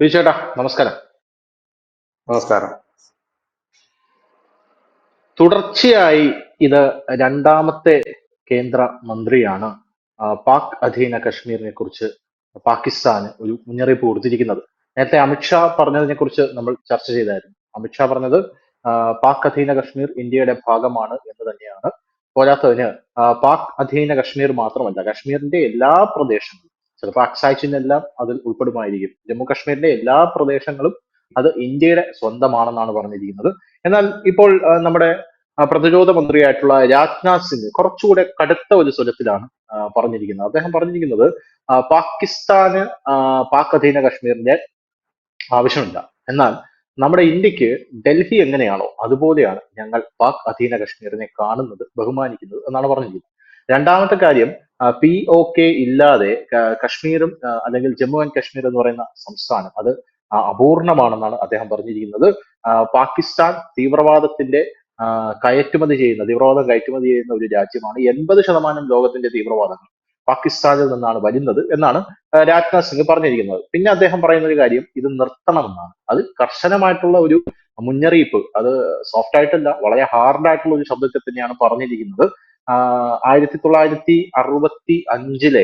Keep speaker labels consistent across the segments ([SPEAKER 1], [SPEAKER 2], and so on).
[SPEAKER 1] ബിജുചേട്ടാ നമസ്കാരം.
[SPEAKER 2] നമസ്കാരം.
[SPEAKER 1] തുടർച്ചയായി ഇത് രണ്ടാമത്തെ കേന്ദ്ര മന്ത്രിയാണ് പാക് അധീന കശ്മീരിനെ കുറിച്ച് പാകിസ്ഥാന് ഒരു മുന്നറിയിപ്പ് കൊടുത്തിരിക്കുന്നത്. നേരത്തെ അമിത്ഷാ പറഞ്ഞതിനെ കുറിച്ച് നമ്മൾ ചർച്ച ചെയ്തായിരുന്നു. അമിത്ഷാ പറഞ്ഞത് പാക് അധീന കശ്മീർ ഇന്ത്യയുടെ ഭാഗമാണ് എന്ന് തന്നെയാണ്. പോരാത്തതിന് പാക് അധീന കശ്മീർ മാത്രമല്ല, കശ്മീരിന്റെ എല്ലാ പ്രദേശങ്ങളും, ചിലപ്പോൾ അക്സായിച്ചിനെല്ലാം അതിൽ ഉൾപ്പെടുമായിരിക്കും, ജമ്മു കശ്മീരിന്റെ എല്ലാ പ്രദേശങ്ങളും അത് ഇന്ത്യയുടെ സ്വന്തമാണെന്നാണ് പറഞ്ഞിരിക്കുന്നത്. എന്നാൽ ഇപ്പോൾ നമ്മുടെ പ്രതിരോധ മന്ത്രിയായിട്ടുള്ള രാജ്നാഥ് സിംഗ് കുറച്ചുകൂടെ കടുത്ത ഒരു സ്വരത്തിലാണ് പറഞ്ഞിരിക്കുന്നത്. അദ്ദേഹം പറഞ്ഞിരിക്കുന്നത് പാകിസ്ഥാന് പാക് അധീന കശ്മീരിന്റെ ആവശ്യമില്ല. എന്നാൽ നമ്മുടെ ഇന്ത്യക്ക് ഡൽഹി എങ്ങനെയാണോ അതുപോലെയാണ് ഞങ്ങൾ പാക് അധീന കശ്മീരിനെ കാണുന്നത്, ബഹുമാനിക്കുന്നത് എന്നാണ് പറഞ്ഞിരിക്കുന്നത്. രണ്ടാമത്തെ കാര്യം, POK ഇല്ലാതെ കശ്മീരും അല്ലെങ്കിൽ ജമ്മു ആൻഡ് കശ്മീർ എന്ന് പറയുന്ന സംസ്ഥാനം അത് അപൂർണമാണെന്നാണ് അദ്ദേഹം പറഞ്ഞിരിക്കുന്നത്. പാകിസ്ഥാൻ തീവ്രവാദം കയറ്റുമതി ചെയ്യുന്ന ഒരു രാജ്യമാണ്. 80% ലോകത്തിന്റെ തീവ്രവാദങ്ങൾ പാകിസ്ഥാനിൽ നിന്നാണ് വരുന്നത് എന്നാണ് രാജ്നാഥ് സിംഗ് പറഞ്ഞിരിക്കുന്നത്. പിന്നെ അദ്ദേഹം പറയുന്ന ഒരു കാര്യം, ഇത് നിർത്തണമെന്നാണ്. അത് കർശനമായിട്ടുള്ള ഒരു മുന്നറിയിപ്പ്, അത് സോഫ്റ്റ് ആയിട്ടല്ല, വളരെ ഹാർഡ് ആയിട്ടുള്ള ഒരു ശബ്ദത്തിൽ തന്നെയാണ് പറഞ്ഞിരിക്കുന്നത്. 1965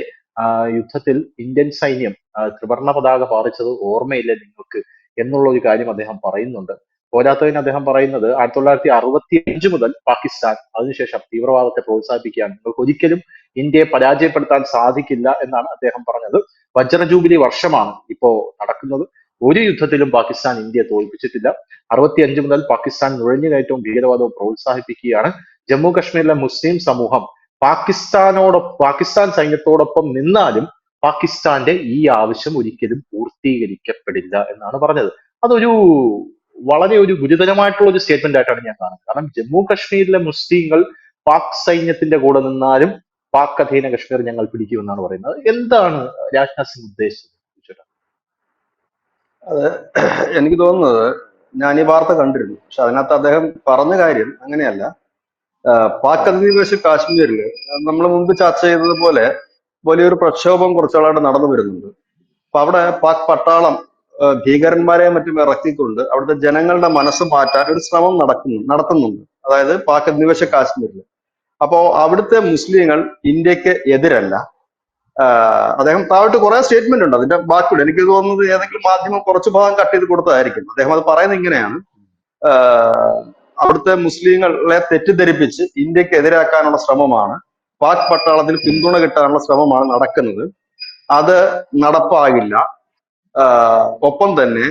[SPEAKER 1] യുദ്ധത്തിൽ ഇന്ത്യൻ സൈന്യം ത്രിവർണ പതാക പാറിച്ചത് ഓർമ്മയില്ലേ നിങ്ങൾക്ക് എന്നുള്ള ഒരു കാര്യം അദ്ദേഹം പറയുന്നുണ്ട്. പോരാത്തതിന് അദ്ദേഹം പറയുന്നത് 1965 മുതൽ പാകിസ്ഥാൻ അതിനുശേഷം തീവ്രവാദത്തെ പ്രോത്സാഹിപ്പിക്കുകയാണ്, നിങ്ങൾക്ക് ഒരിക്കലും ഇന്ത്യയെ പരാജയപ്പെടുത്താൻ സാധിക്കില്ല എന്നാണ് അദ്ദേഹം പറഞ്ഞത്. വജ്ര ജൂബിലി വർഷമാണ് ഇപ്പോ നടക്കുന്നത്. ഒരു യുദ്ധത്തിലും പാകിസ്ഥാൻ ഇന്ത്യയെ തോൽപ്പിച്ചിട്ടില്ല. 65 മുതൽ പാകിസ്ഥാൻ നുഴഞ്ഞുകയറ്റവും ഭീകരവാദവും പ്രോത്സാഹിപ്പിക്കുകയാണ്. ജമ്മു കശ്മീരിലെ മുസ്ലിം സമൂഹം പാകിസ്ഥാൻ സൈന്യത്തോടൊപ്പം നിന്നാലും പാകിസ്ഥാന്റെ ഈ ആവശ്യം ഒരിക്കലും പൂർത്തീകരിക്കപ്പെടില്ല എന്നാണ് പറഞ്ഞത്. അതൊരു വളരെ ഒരു ഗുരുതരമായിട്ടുള്ള ഒരു സ്റ്റേറ്റ്മെന്റ് ആയിട്ടാണ് ഞാൻ കാണുന്നത്. കാരണം ജമ്മു കശ്മീരിലെ മുസ്ലിങ്ങൾ പാക് സൈന്യത്തിന്റെ കൂടെ നിന്നാലും പാക് അധീന കശ്മീർ ഞങ്ങൾ പിടിക്കുമെന്നാണ് പറയുന്നത്. എന്താണ് രാജ്നാഥ് സിംഗ് ഉദ്ദേശിച്ചത്?
[SPEAKER 2] അത് എനിക്ക് തോന്നുന്നത്, ഞാൻ ഈ വാർത്ത കണ്ടിരുന്നു, പക്ഷെ അതിനകത്ത് അദ്ദേഹം പറഞ്ഞ കാര്യം അങ്ങനെയല്ല. പാക് അധിനിവേശ കാശ്മീരിൽ നമ്മൾ മുമ്പ് ചർച്ച ചെയ്തതുപോലെ വലിയൊരു പ്രക്ഷോഭം കുറച്ചാളായിട്ട് നടന്നു വരുന്നുണ്ട്. അപ്പൊ അവിടെ പാക് പട്ടാളം ഭീകരന്മാരെ മറ്റും ഇറക്കിക്കൊണ്ട് അവിടുത്തെ ജനങ്ങളുടെ മനസ്സ് മാറ്റാൻ ഒരു ശ്രമം നടത്തുന്നുണ്ട്. അതായത് പാക് അധിനിവേശ കാശ്മീരിൽ. അപ്പോ അവിടുത്തെ മുസ്ലിങ്ങൾ ഇന്ത്യക്ക് എതിരല്ല. അദ്ദേഹം താഴോട്ട് കുറെ സ്റ്റേറ്റ്മെന്റ് ഉണ്ട്, അതിന്റെ ബാക്കിയുണ്ട്. എനിക്ക് തോന്നുന്നത് ഏതെങ്കിലും മാധ്യമം കുറച്ചു ഭാഗം കട്ട് ചെയ്ത് കൊടുത്തതായിരിക്കും. അദ്ദേഹം അത് പറയുന്നത് ഇങ്ങനെയാണ്: അവിടുത്തെ മുസ്ലിങ്ങളെ തെറ്റിദ്ധരിപ്പിച്ച് ഇന്ത്യക്ക് എതിരാക്കാനുള്ള ശ്രമമാണ്, പാക് പട്ടാളത്തിന് പിന്തുണ കിട്ടാനുള്ള ശ്രമമാണ് നടക്കുന്നത്. അത് നടപ്പാകില്ല. ഒപ്പം തന്നെ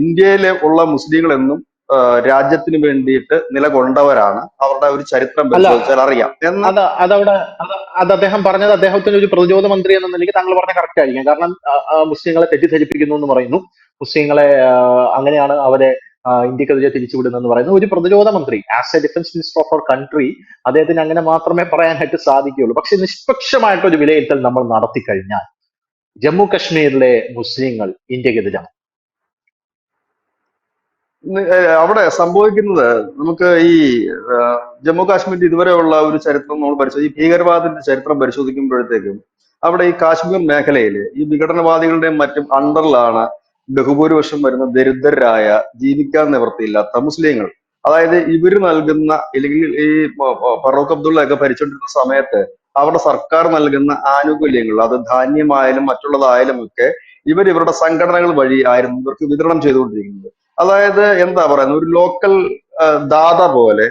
[SPEAKER 2] ഇന്ത്യയിലെ ഉള്ള മുസ്ലിങ്ങൾ എന്നും രാജ്യത്തിന് വേണ്ടിയിട്ട് നിലകൊണ്ടവരാണ്. അവരുടെ ഒരു ചരിത്രം
[SPEAKER 1] അല്ല,
[SPEAKER 2] പരിശോധിച്ചാൽ അറിയാം എന്ന്.
[SPEAKER 1] അത് അദ്ദേഹം പറഞ്ഞത്, അദ്ദേഹത്തിന് ഒരു പ്രതിരോധ മന്ത്രി എന്ന നിലയ്ക്ക് താങ്കൾ പറഞ്ഞ കറക്റ്റ് ആയിരിക്കും. കാരണം മുസ്ലിങ്ങളെ തെറ്റിദ്ധരിപ്പിക്കുന്നു എന്ന് പറയുന്നു, മുസ്ലിങ്ങളെ അങ്ങനെയാണ് അവരെ ഇന്ത്യക്കെതിരെ തിരിച്ചുവിടുന്നെന്ന് പറയുന്നു. ഒരു പ്രതിരോധ മന്ത്രി, as a defence minister of our country, അദ്ദേഹത്തിന് അങ്ങനെ മാത്രമേ പറയാനായിട്ട് സാധിക്കുകയുള്ളൂ. പക്ഷെ നിഷ്പക്ഷമായിട്ടൊരു വിലയിരുത്തൽ നമ്മൾ നടത്തി കഴിഞ്ഞാൽ ജമ്മു കശ്മീരിലെ മുസ്ലിങ്ങൾ ഇന്ത്യക്കെതിരാണ്.
[SPEAKER 2] അവിടെ സംഭവിക്കുന്നത്, നമുക്ക് ഈ ജമ്മു കാശ്മീരിൽ ഇതുവരെയുള്ള ഒരു ചരിത്രം നമ്മൾ ഈ ഭീകരവാദത്തിന്റെ ചരിത്രം പരിശോധിക്കുമ്പോഴത്തേക്കും അവിടെ ഈ കാശ്മീർ മേഖലയിൽ ഈ വിഘടനവാദികളുടെയും മറ്റും അണ്ടറിലാണ് ബഹുഭൂരിപക്ഷം വരുന്ന ദരിദ്രരായ, ജീവിക്കാൻ നിവൃത്തിയില്ലാത്ത മുസ്ലിങ്ങൾ. അതായത് ഇവര് നൽകുന്ന, അല്ലെങ്കിൽ ഈ ഫറൂഖ് അബ്ദുള്ള ഒക്കെ ഭരിച്ചുകൊണ്ടിരുന്ന സമയത്ത് അവരുടെ സർക്കാർ നൽകുന്ന ആനുകൂല്യങ്ങൾ, അത് ധാന്യമായാലും മറ്റുള്ളതായാലും ഒക്കെ ഇവരുടെ സംഘടനകൾ വഴി ആയിരുന്നു ഇവർക്ക് വിതരണം ചെയ്തുകൊണ്ടിരിക്കുന്നത്. അതായത് എന്താ പറയുന്നത്, ഒരു ലോക്കൽ ദാത പോലെ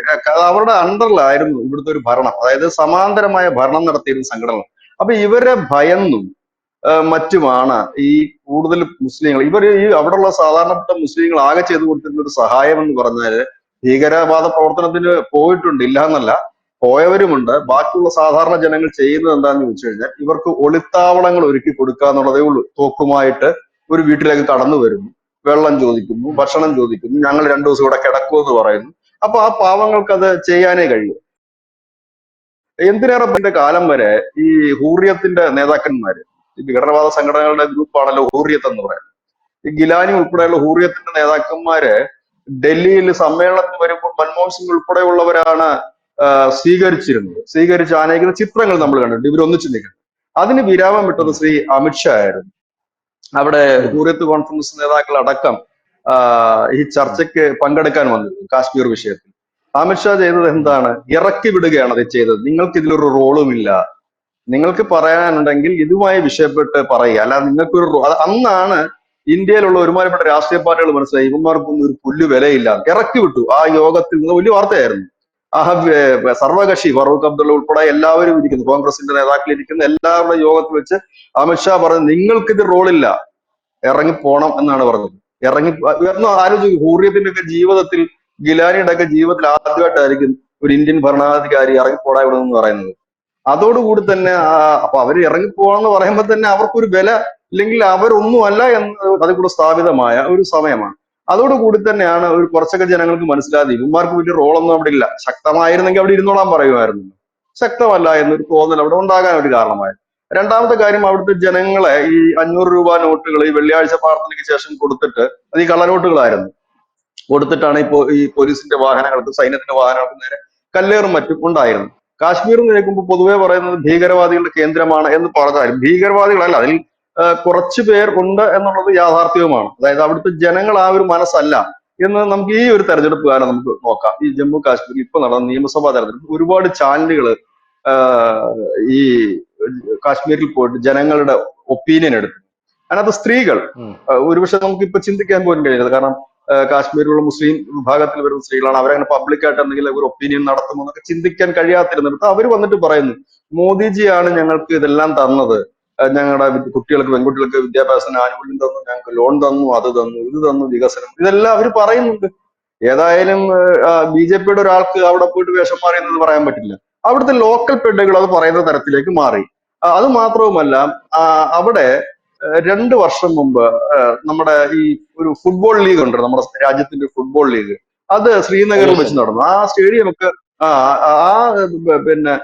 [SPEAKER 2] അവരുടെ അണ്ടറിലായിരുന്നു ഇവിടുത്തെ ഒരു ഭരണം. അതായത് സമാന്തരമായ ഭരണം നടത്തിയിരുന്ന സംഘടന. അപ്പൊ ഇവരെ ഭയന്നും മറ്റുമാണ് ഈ കൂടുതൽ മുസ്ലിങ്ങൾ, ഈ അവിടെയുള്ള സാധാരണപ്പെട്ട മുസ്ലിങ്ങൾ ആകെ ചെയ്തു കൊടുത്തിരുന്ന ഒരു സഹായം എന്ന് പറഞ്ഞാല്, ഭീകരവാദ പ്രവർത്തനത്തിന് പോയിട്ടുണ്ട്, ഇല്ല എന്നല്ല, പോയവരുമുണ്ട്. ബാക്കിയുള്ള സാധാരണ ജനങ്ങൾ ചെയ്യുന്നത് എന്താണെന്ന് ചോദിച്ചു കഴിഞ്ഞാൽ ഇവർക്ക് ഒളിത്താവളങ്ങൾ ഒരുക്കി കൊടുക്കുക എന്നുള്ളതേ ഉള്ളൂ. തോക്കുമായിട്ട് ഒരു വീട്ടിലേക്ക് കടന്നു വരുന്നു, വെള്ളം ചോദിക്കുന്നു, ഭക്ഷണം ചോദിക്കുന്നു, ഞങ്ങൾ 2 ദിവസം ഇവിടെ കിടക്കുമെന്ന് പറയുന്നു. അപ്പൊ ആ പാവങ്ങൾക്ക് അത് ചെയ്യാനേ കഴിയൂ. എന്തിനേറെ ഇതിന്റെ കാലം വരെ ഈ ഹൂറിയത്തിന്റെ നേതാക്കന്മാര്, ഈ വിഘടനവാദ സംഘടനകളുടെ ഗ്രൂപ്പാണല്ലോ ഹൂറിയത്ത് എന്ന് പറയുന്നത്. ഈ ഗിലാനി ഉൾപ്പെടെയുള്ള ഹൂറിയത്തിന്റെ നേതാക്കന്മാര് ഡൽഹിയിൽ സമ്മേളനത്തിന് വരുമ്പോൾ മൻമോഹൻ സിംഗ് ഉൾപ്പെടെയുള്ളവരാണ് സ്വീകരിച്ച് ആനയിക്കുന്ന ചിത്രങ്ങൾ നമ്മൾ കണ്ടിട്ടുണ്ട്, ഇവരൊന്നിച്ചു നിൽക്കുന്നത്. അതിന് വിരാമം വിട്ടത് ശ്രീ അമിത്ഷാ ആയിരുന്നു. അവിടെ
[SPEAKER 1] ഉം,
[SPEAKER 2] ഹൂറിയത്ത് കോൺഫറൻസ് നേതാക്കൾ അടക്കം ഈ
[SPEAKER 1] ഉം,
[SPEAKER 2] ചർച്ചയ്ക്ക് പങ്കെടുക്കാൻ വന്നിരുന്നു കാശ്മീർ വിഷയത്തിൽ. അമിത്ഷാ ചെയ്തത്
[SPEAKER 1] ഉം,
[SPEAKER 2] എന്താണ്? ഇറക്കി വിടുകയാണ് അത് ചെയ്തത്. നിങ്ങൾക്ക് ഇതിലൊരു റോളുമില്ല, നിങ്ങൾക്ക് പറയാനുണ്ടെങ്കിൽ ഇതുമായി വിഷയപ്പെട്ട് പറയുക, അല്ലാതെ നിങ്ങൾക്കൊരു അന്നാണ് ഇന്ത്യയിലുള്ള ഒരുമാതിരിപ്പെട്ട രാഷ്ട്രീയ പാർട്ടികൾ മനസ്സിലായി ഇവന്മാർക്കൊന്നും ഒരു പുല്ല് വിലയില്ല, ഇറക്കി വിട്ടു. ആ യോഗത്തിൽ നിന്ന് വലിയ വാർത്തയായിരുന്നു. ആ സർവകക്ഷി ഫറൂഖ് അബ്ദുള്ള ഉൾപ്പെടെ എല്ലാവരും ഇരിക്കുന്നു, കോൺഗ്രസിന്റെ നേതാക്കൾ ഇരിക്കുന്ന എല്ലാവരുടെ യോഗത്തിൽ വെച്ച് അമിത്ഷാ പറഞ്ഞു നിങ്ങൾക്കിത് റോളില്ല, ഇറങ്ങിപ്പോണം എന്നാണ് പറഞ്ഞത്. ഇറങ്ങി ഉയർന്ന ആലോചിക്കും, ഹൂറിയത്തിന്റെ ഒക്കെ ജീവിതത്തിൽ, ഗിലാനിയുടെ ഒക്കെ ജീവിതത്തിൽ ആദ്യമായിട്ടായിരിക്കും ഒരു ഇന്ത്യൻ ഭരണാധികാരി ഇറങ്ങിപ്പോടാ ഇവിടെ എന്ന് പറയുന്നത്. അതോടുകൂടി തന്നെ അപ്പൊ അവർ ഇറങ്ങിപ്പോവാന്ന് പറയുമ്പോൾ തന്നെ അവർക്കൊരു വില, ഇല്ലെങ്കിൽ അവരൊന്നും അല്ല എന്ന് അതിൽ കൂടെ സ്ഥാപിതമായ ഒരു സമയമാണ്. അതോടുകൂടി തന്നെയാണ് ഒരു കുറച്ചൊക്കെ ജനങ്ങൾക്ക് മനസ്സിലാതെ ഇവന്മാർക്ക് വലിയ റോളൊന്നും അവിടെ ഇല്ല, ശക്തമായിരുന്നെങ്കിൽ അവിടെ ഇരുന്നോളാൻ പറയുമായിരുന്നു, ശക്തമല്ല എന്നൊരു തോന്നൽ അവിടെ ഉണ്ടാകാൻ ഒരു കാരണമായി. രണ്ടാമത്തെ കാര്യം, അവിടുത്തെ ജനങ്ങളെ ഈ 500 രൂപ നോട്ടുകൾ ഈ വെള്ളിയാഴ്ച പ്രാർത്ഥനയ്ക്ക് ശേഷം കൊടുത്തിട്ട്, അത് ഈ കള്ളനോട്ടുകളായിരുന്നു, കൊടുത്തിട്ടാണ് ഇപ്പോ ഈ പോലീസിന്റെ വാഹനങ്ങൾക്ക്, സൈന്യത്തിന്റെ വാഹനങ്ങൾക്ക് നേരെ കല്ലേറും മറ്റും ഉണ്ടായിരുന്നു. കാശ്മീർ എന്ന് കേൾക്കുമ്പോൾ പൊതുവെ പറയുന്നത് ഭീകരവാദികളുടെ കേന്ദ്രമാണ് എന്ന് പറഞ്ഞാലും ഭീകരവാദികളല്ല, അതിൽ കുറച്ചു പേർ ഉണ്ട് എന്നുള്ളത് യാഥാർത്ഥ്യവുമാണ്. അതായത് അവിടുത്തെ ജനങ്ങൾ ആ ഒരു മനസ്സല്ല എന്ന് നമുക്ക് ഈ ഒരു തെരഞ്ഞെടുപ്പ് കാലം നമുക്ക് നോക്കാം. ഈ ജമ്മു കാശ്മീരിൽ ഇപ്പൊ നടന്ന നിയമസഭാ തെരഞ്ഞെടുപ്പ് ഒരുപാട് ചാനലുകൾ ഈ കാശ്മീരിൽ പോയിട്ട് ജനങ്ങളുടെ ഒപ്പീനിയൻ എടുത്തു. അതിനകത്ത് സ്ത്രീകൾ
[SPEAKER 1] ഉം,
[SPEAKER 2] ഒരുപക്ഷെ നമുക്ക് ഇപ്പൊ ചിന്തിക്കാൻ പോലും കഴിയുന്നത്, കാരണം കാശ്മീരിലുള്ള മുസ്ലിം വിഭാഗത്തിൽ വരുന്ന സ്ത്രീകളാണ്, അവരങ്ങനെ പബ്ലിക്കായിട്ട് എന്തെങ്കിലും ഒരു ഒപ്പീനിയൻ നടത്തുമോ എന്നൊക്കെ ചിന്തിക്കാൻ കഴിയാത്തിരുന്നിടത്ത് അവർ വന്നിട്ട് പറയുന്നു മോദിജിയാണ് ഞങ്ങൾക്ക് ഇതെല്ലാം തന്നത്, ഞങ്ങളുടെ കുട്ടികൾക്ക്, പെൺകുട്ടികൾക്ക് വിദ്യാഭ്യാസത്തിന് ആനുകൂല്യം തന്നു, ഞങ്ങൾക്ക് ലോൺ തന്നു, അത് തന്നു, ഇത് തന്നു, വികസനം, ഇതെല്ലാം അവർ പറയുന്നുണ്ട്. ഏതായാലും ബി.ജെ.പിയുടെ ഒരാൾക്ക് അവിടെ പോയിട്ട് വേഷം മാറിയെന്നത് പറയാൻ പറ്റില്ല. അവിടുത്തെ ലോക്കൽ പെണ്ണുകൾ അത് പറയുന്ന തരത്തിലേക്ക് മാറി. അത് മാത്രവുമല്ല, അവിടെ 2 വർഷം മുമ്പ് നമ്മുടെ ഈ ഒരു ഫുട്ബോൾ ലീഗ് ഉണ്ട്, നമ്മുടെ രാജ്യത്തിന്റെ ഫുട്ബോൾ ലീഗ്, അത്
[SPEAKER 1] ഐ
[SPEAKER 2] ശ്രീനഗറിൽ
[SPEAKER 1] എസ്
[SPEAKER 2] വെച്ച്
[SPEAKER 1] എൽ.
[SPEAKER 2] നടന്നു. ആ സ്റ്റേഡിയം ഒക്കെ ആ ആ പിന്നെ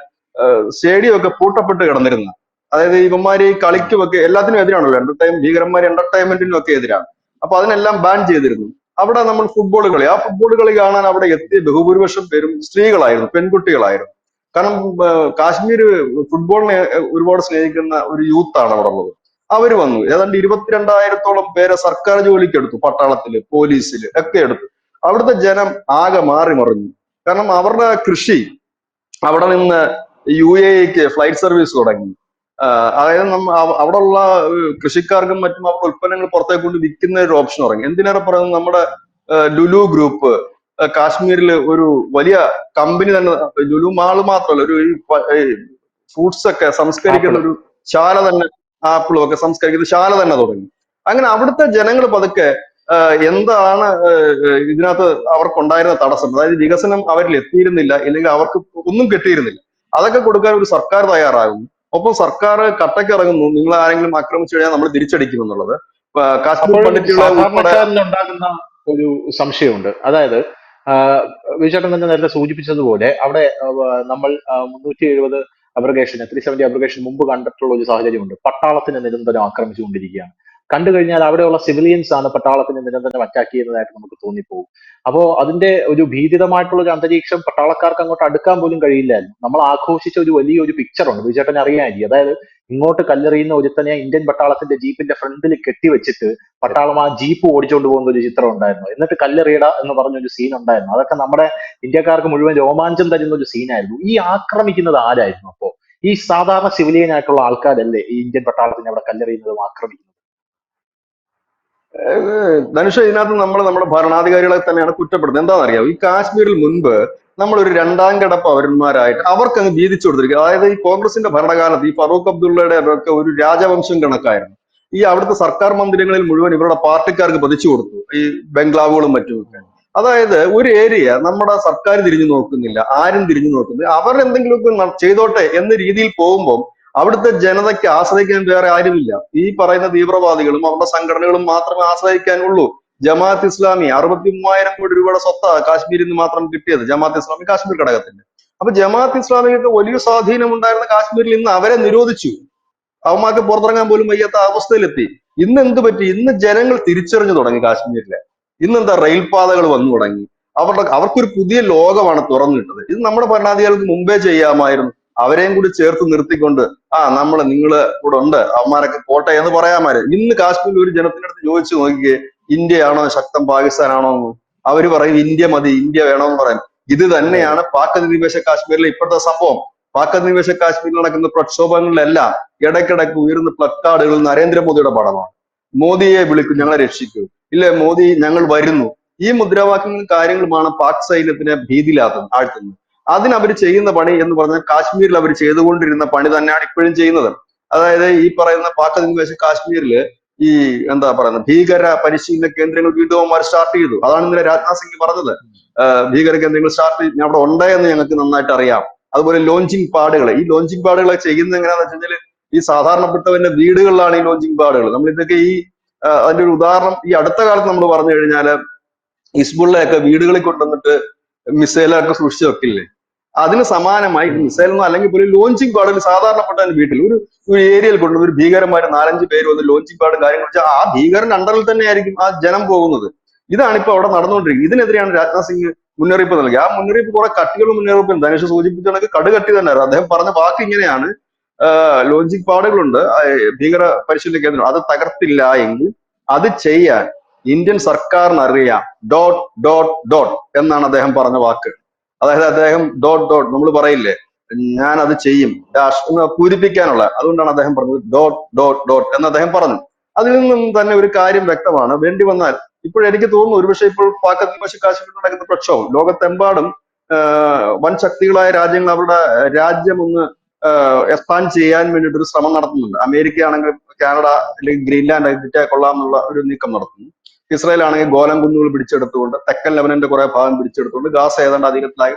[SPEAKER 2] സ്റ്റേഡിയം ഒക്കെ പൂട്ടപ്പെട്ട് കിടന്നിരുന്ന, അതായത് ഇവന്മാര് ഈ കളിക്കുമൊക്കെ എല്ലാത്തിനും എതിരാണല്ലോ, ഭീകരന്മാർ എന്റർടൈൻമെന്റിനും ഒക്കെ എതിരാണ്. അപ്പൊ അതിനെല്ലാം ബാൻ ചെയ്തിരുന്നു. അവിടെ നമ്മൾ ഫുട്ബോൾ കളി, ആ ഫുട്ബോൾ കളി കാണാൻ അവിടെ എത്തിയ ബഹുഭൂരിപക്ഷം പേരും സ്ത്രീകളായിരുന്നു, പെൺകുട്ടികളായിരുന്നു. കാരണം കാശ്മീർ ഫുട്ബോളിനെ ഒരുപാട് സ്നേഹിക്കുന്ന ഒരു യൂത്ത് ആണ് അവിടെ ഉള്ളത്. അവര് വന്നു, ഏതാണ്ട് 22,000-ഓളം പേരെ സർക്കാർ ജോലിക്ക് എടുത്തു, പട്ടാളത്തില്, പോലീസില് ഒക്കെ എടുത്തു. അവിടുത്തെ ജനം ആകെ മാറി മറിഞ്ഞു. കാരണം അവരുടെ കൃഷി, അവിടെ നിന്ന് UAE-ക്ക് ഫ്ലൈറ്റ് സർവീസ് തുടങ്ങി. അതായത് അവിടെയുള്ള കൃഷിക്കാർക്കും മറ്റും അവരുടെ ഉൽപ്പന്നങ്ങൾ പുറത്തേക്ക് കൊണ്ട് വിൽക്കുന്ന ഒരു ഓപ്ഷൻ തുടങ്ങി. എന്തിനേറെ പറയുന്നത്, നമ്മുടെ ലുലു ഗ്രൂപ്പ് കാശ്മീരിൽ ഒരു വലിയ കമ്പനി തന്നെ, ലുലു മാള് മാത്രമല്ല, ഒരു ഈ ഫ്രൂട്ട്സ് ഒക്കെ സംസ്കരിക്കുന്ന
[SPEAKER 1] ആപ്പിള്.
[SPEAKER 2] ഒരു ശാല തന്നെ, ആപ്പിളും ഒക്കെ സംസ്കരിക്കുന്ന ശാല തന്നെ തുടങ്ങി. അങ്ങനെ അവിടുത്തെ ജനങ്ങൾ പതുക്കെ എന്താണ് ഇതിനകത്ത് അവർക്കുണ്ടായിരുന്ന തടസ്സം, അതായത് വികസനം അവരിൽ എത്തിയിരുന്നില്ല, ഇല്ലെങ്കിൽ അവർക്ക് ഒന്നും കിട്ടിയിരുന്നില്ല, അതൊക്കെ കൊടുക്കാൻ ഒരു സർക്കാർ തയ്യാറാകുന്നു. ഒപ്പം സർക്കാർ കട്ടയ്ക്ക് ഇറങ്ങുന്നു, നിങ്ങൾ ആരെങ്കിലും ആക്രമിച്ചു കഴിഞ്ഞാൽ നമ്മൾ തിരിച്ചടിക്കും എന്നുള്ളത്. കാശ്മീർ
[SPEAKER 1] അപ്പോഴും
[SPEAKER 2] പണ്ഡിറ്റുകളെ ഉൾപ്പെടെ.
[SPEAKER 1] സാധാരണക്കാരന് ഉണ്ടാകുന്ന ഒരു സംശയമുണ്ട്. അതായത് വിജയേട്ടൻ തന്നെ നേരത്തെ സൂചിപ്പിച്ചതുപോലെ അവിടെ നമ്മൾ 370 അബ്രഗേഷന് 370 അബ്രഗേഷൻ മുമ്പ് കണ്ടിട്ടുള്ള ഒരു സാഹചര്യമുണ്ട്. പട്ടാളത്തിനെ നിരന്തരം ആക്രമിച്ചുകൊണ്ടിരിക്കുകയാണ്. കണ്ടു കഴിഞ്ഞാൽ അവിടെയുള്ള സിവിലിയൻസ് ആണ് പട്ടാളത്തിനെ നിരന്തരം അറ്റാക്ക് ചെയ്യുന്നതായിട്ട് നമുക്ക് തോന്നിപ്പോകും. അപ്പോ അതിന്റെ ഒരു ഭീതിതമായിട്ടുള്ള ഒരു അന്തരീക്ഷം പട്ടാളക്കാർക്ക് അങ്ങോട്ട് അടുക്കാൻ പോലും കഴിയില്ലായിരുന്നു. നമ്മൾ ആഘോഷിച്ച ഒരു വലിയൊരു പിക്ചർ ഉണ്ട്, വിജയേട്ടൻ അറിയാമായിരിക്കും. അതായത് ഇങ്ങോട്ട് കല്ലെറിയുന്ന ഒരുത്തനെ ഇന്ത്യൻ പട്ടാളത്തിന്റെ ജീപ്പിന്റെ ഫ്രണ്ടിൽ കെട്ടിവെച്ചിട്ട് പട്ടാളം ആ ജീപ്പ് ഓടിച്ചുകൊണ്ട് പോകുന്ന ഒരു ചിത്രം ഉണ്ടായിരുന്നു. എന്നിട്ട് കല്ലെറിയട എന്ന് പറഞ്ഞൊരു സീൻ ഉണ്ടായിരുന്നു. അതൊക്കെ നമ്മുടെ ഇന്ത്യക്കാർക്ക് മുഴുവൻ രോമാഞ്ചം തരുന്ന ഒരു സീനായിരുന്നു. ഈ ആക്രമിക്കുന്നത് ആരായിരുന്നു അപ്പോ? ഈ സാധാരണ സിവിലിയൻ ആയിട്ടുള്ള ആൾക്കാരല്ലേ ഈ ഇന്ത്യൻ പട്ടാളത്തിനെ അവിടെ കല്ലെറിയുന്നതും ആക്രമിക്കുന്നതും?
[SPEAKER 2] ധനുഷ, ഇതിനകത്ത് നമ്മൾ നമ്മുടെ ഭരണാധികാരികളെ തന്നെയാണ് കുറ്റപ്പെടുന്നത്. എന്താണെന്നറിയാം, ഈ കാശ്മീരിൽ മുൻപ് നമ്മളൊരു രണ്ടാം കിട പൗരന്മാരായിട്ട് അവർക്ക് അങ്ങ് വീതിച്ചു കൊടുത്തിരിക്കുക. അതായത് ഈ കോൺഗ്രസിന്റെ ഭരണകാലത്ത് ഈ ഫറൂഖ് അബ്ദുള്ളയുടെ ഒക്കെ ഒരു രാജവംശം കണക്കായിരുന്നു. ഈ അവിടുത്തെ സർക്കാർ മന്ദിരങ്ങളിൽ മുഴുവൻ ഇവരുടെ പാർട്ടിക്കാർക്ക് പതിച്ചു കൊടുത്തു, ഈ ബംഗ്ലാവുകളും മറ്റുമൊക്കെ. അതായത് ഒരു ഏരിയ നമ്മുടെ സർക്കാർ തിരിഞ്ഞു നോക്കുന്നില്ല, ആരും തിരിഞ്ഞു നോക്കുന്നില്ല, അവർ എന്തെങ്കിലുമൊക്കെ ചെയ്തോട്ടെ എന്ന രീതിയിൽ പോകുമ്പോൾ അവിടുത്തെ ജനതയ്ക്ക് ആശ്രയിക്കാൻ വേറെ ആരുമില്ല. ഈ പറയുന്ന തീവ്രവാദികളും അവരുടെ സംഘടനകളും മാത്രമേ ആശ്രയിക്കാനുള്ളൂ. ജമാഅത്ത് ഇസ്ലാമി 63,000 കോടി രൂപയുടെ സ്വത്താണ് കാശ്മീരിൽ നിന്ന് മാത്രം കിട്ടിയത്, ജമാഅത്ത് ഇസ്ലാമി കാശ്മീർ ഘടകത്തിന്റെ. അപ്പൊ ജമാഅത്ത് ഇസ്ലാമിക്ക് വലിയ സ്വാധീനം ഉണ്ടായിരുന്ന കാശ്മീരിൽ ഇന്ന് അവരെ നിരോധിച്ചു. അവന്മാർക്ക് പുറത്തിറങ്ങാൻ പോലും വയ്യാത്ത അവസ്ഥയിലെത്തി. ഇന്ന് എന്ത് പറ്റി? ഇന്ന് ജനങ്ങൾ തിരിച്ചറിഞ്ഞു തുടങ്ങി കാശ്മീരിലെ. ഇന്നെന്താ, റെയിൽപാതകൾ വന്നു തുടങ്ങി. അവർക്കൊരു പുതിയ ലോകമാണ് തുറന്നു കിട്ടത്. ഇത് നമ്മുടെ ഭരണാധികാരികൾക്ക് മുമ്പേ ചെയ്യാമായിരുന്നു. അവരെയും കൂടി ചേർത്ത് നിർത്തിക്കൊണ്ട് നിങ്ങള് കൂടെ ഉണ്ട്, അവന്മാരൊക്കെ പോട്ടെ എന്ന് പറയാമായിരുന്നു. ഇന്ന് കാശ്മീരിൽ ഒരു ജനത്തിന്റെ അടുത്ത് ചോദിച്ചു നോക്കിയേ, ഇന്ത്യയാണോ ശക്തം പാകിസ്ഥാനാണോ എന്ന്. അവര് പറയും ഇന്ത്യ മതി, ഇന്ത്യ വേണമെന്ന് പറയും. ഇത്
[SPEAKER 1] അതെ
[SPEAKER 2] തന്നെയാണ് പാക് അധിനിവേശ കാശ്മീരിലെ ഇപ്പോഴത്തെ സംഭവം. പാക് അധിനിവേശ കാശ്മീരിൽ നടക്കുന്ന പ്രക്ഷോഭങ്ങളിലെല്ലാം ഇടയ്ക്കിടയ്ക്ക് ഉയരുന്ന പ്ലക്കാർഡുകൾ നരേന്ദ്രമോദിയുടെ പടമാണ്. മോദിയെ വിളിക്കും, ഞങ്ങളെ രക്ഷിക്കൂ, ഇല്ലേ മോദി ഞങ്ങൾ വരുന്നു. ഈ മുദ്രാവാക്യങ്ങളും കാര്യങ്ങളുമാണ് പാക് സൈന്യത്തിനെ ആഴ്ത്തുന്നത്. അതിന് അവർ ചെയ്യുന്ന പണി എന്ന് പറഞ്ഞാൽ കാശ്മീരിൽ അവർ ചെയ്തുകൊണ്ടിരുന്ന പണി തന്നെയാണ് ഇപ്പോഴും ചെയ്യുന്നത്. അതായത് ഈ പറയുന്ന പാക് അധിനിവേശ കാശ്മീരില് ഈ എന്താ പറയുന്നത് ഭീകര പരിശീലന കേന്ദ്രങ്ങൾ വീണ്ടും അവന്മാർ സ്റ്റാർട്ട് ചെയ്തു. അതാണ് ഇന്നലെ രാജ്നാഥ് സിംഗ് പറഞ്ഞത്. ഭീകര കേന്ദ്രങ്ങൾ സ്റ്റാർട്ട് ചെയ്ത് അവിടെ ഉണ്ടെന്ന് ഞങ്ങൾക്ക് നന്നായിട്ട് അറിയാം. അതുപോലെ ലോഞ്ചിങ് പാഡുകൾ, ഈ ലോഞ്ചിങ് പാഡുകളെ ചെയ്യുന്നത് എങ്ങനെയാണെന്ന് വെച്ച് കഴിഞ്ഞാൽ ഈ സാധാരണപ്പെട്ടവന്റെ വീടുകളിലാണ് ഈ ലോഞ്ചിങ് പാഡുകൾ. നമ്മൾ ഇതൊക്കെ അതിന്റെ ഒരു ഉദാഹരണം ഈ അടുത്ത കാലത്ത് നമ്മൾ പറഞ്ഞു കഴിഞ്ഞാൽ ഹിസ്ബുള്ളയൊക്കെ വീടുകളിൽ കൊണ്ടുവന്നിട്ട് മിസൈലൊക്കെ സൂക്ഷിച്ചു വെക്കില്ലേ, അതിന് സമാനമായി മിസൈൽ എന്നോ അല്ലെങ്കിൽ പോലും ലോഞ്ചിങ് പാഡിൽ സാധാരണപ്പെട്ട വീട്ടിൽ ഒരു ഏരിയയിൽ കൊണ്ടുവന്ന് ഒരു ഭീകരന്മാർ 4-5 പേര് വന്ന് ലോഞ്ചിങ് പാഡും കാര്യങ്ങൾ വെച്ചാൽ ആ ഭീകരന്റെ അണ്ടറിൽ തന്നെ ആയിരിക്കും ആ ജനം പോകുന്നത്. ഇതാണ് ഇപ്പൊ അവിടെ നടന്നുകൊണ്ടിരിക്കുന്നത്. ഇതിനെതിരെയാണ് രാജ്നാഥ് സിംഗ് മുന്നറിയിപ്പ് നൽകി. ആ മുന്നറിയിപ്പ് കുറെ കട്ടികളും മുന്നറിയിപ്പും ധനുഷ് സൂചിപ്പിച്ചാണെങ്കിൽ കടുകട്ടി തന്നെയായിരുന്നു. അദ്ദേഹം പറഞ്ഞ വാക്ക് ഇങ്ങനെയാണ്: ലോഞ്ചിങ് പാഡുകളുണ്ട്, ഭീകര പരിശീലന കേന്ദ്രം, അത് തകർത്തില്ല എങ്കിൽ അത് ചെയ്യാൻ ഇന്ത്യൻ സർക്കാരിന് അറിയാം. ഡോട്ട് ഡോട്ട് ഡോട്ട് എന്നാണ് അദ്ദേഹം പറഞ്ഞ വാക്ക്. അതായത് അദ്ദേഹം ഡോട്ട് ഡോട്ട് നമ്മൾ പറയില്ലേ, ഞാൻ അത് ചെയ്യും എന്ന് പൂരിപ്പിക്കാനുള്ള, അതുകൊണ്ടാണ് അദ്ദേഹം പറഞ്ഞത് ഡോട്ട് ഡോട്ട് ഡോട്ട് എന്ന് അദ്ദേഹം പറഞ്ഞു. അതിൽ നിന്നും തന്നെ ഒരു കാര്യം വ്യക്തമാണ്. വേണ്ടി വന്നാൽ ഇപ്പോഴെനിക്ക് തോന്നുന്നു ഒരുപക്ഷെ ഇപ്പോൾ പാക് അധിനിവേശ കാശ്മീരിൽ നടക്കുന്ന പ്രക്ഷോഭം ലോകത്തെമ്പാടും വൻ ശക്തികളായ രാജ്യങ്ങൾ അവരുടെ രാജ്യം ഒന്ന് എക്സ്പാൻഡ് ചെയ്യാൻ വേണ്ടിയിട്ട് ഒരു ശ്രമം നടത്തുന്നുണ്ട്. അമേരിക്ക ആണെങ്കിൽ കാനഡ അല്ലെങ്കിൽ ഗ്രീൻലാൻഡ് കിട്ടിയാൽ കൊള്ളാമെന്നുള്ള ഒരു നീക്കം നടത്തുന്നു. ഇസ്രായേൽ ആണെങ്കിൽ ഗോലൻ കുന്നുകൾ പിടിച്ചെടുത്തുകൊണ്ട് തെക്കൻ ലെബനന്റെ കുറെ ഭാഗം പിടിച്ചെടുത്തുകൊണ്ട് ഗാസ ഏതാണ്ട് അധികത്തിലായി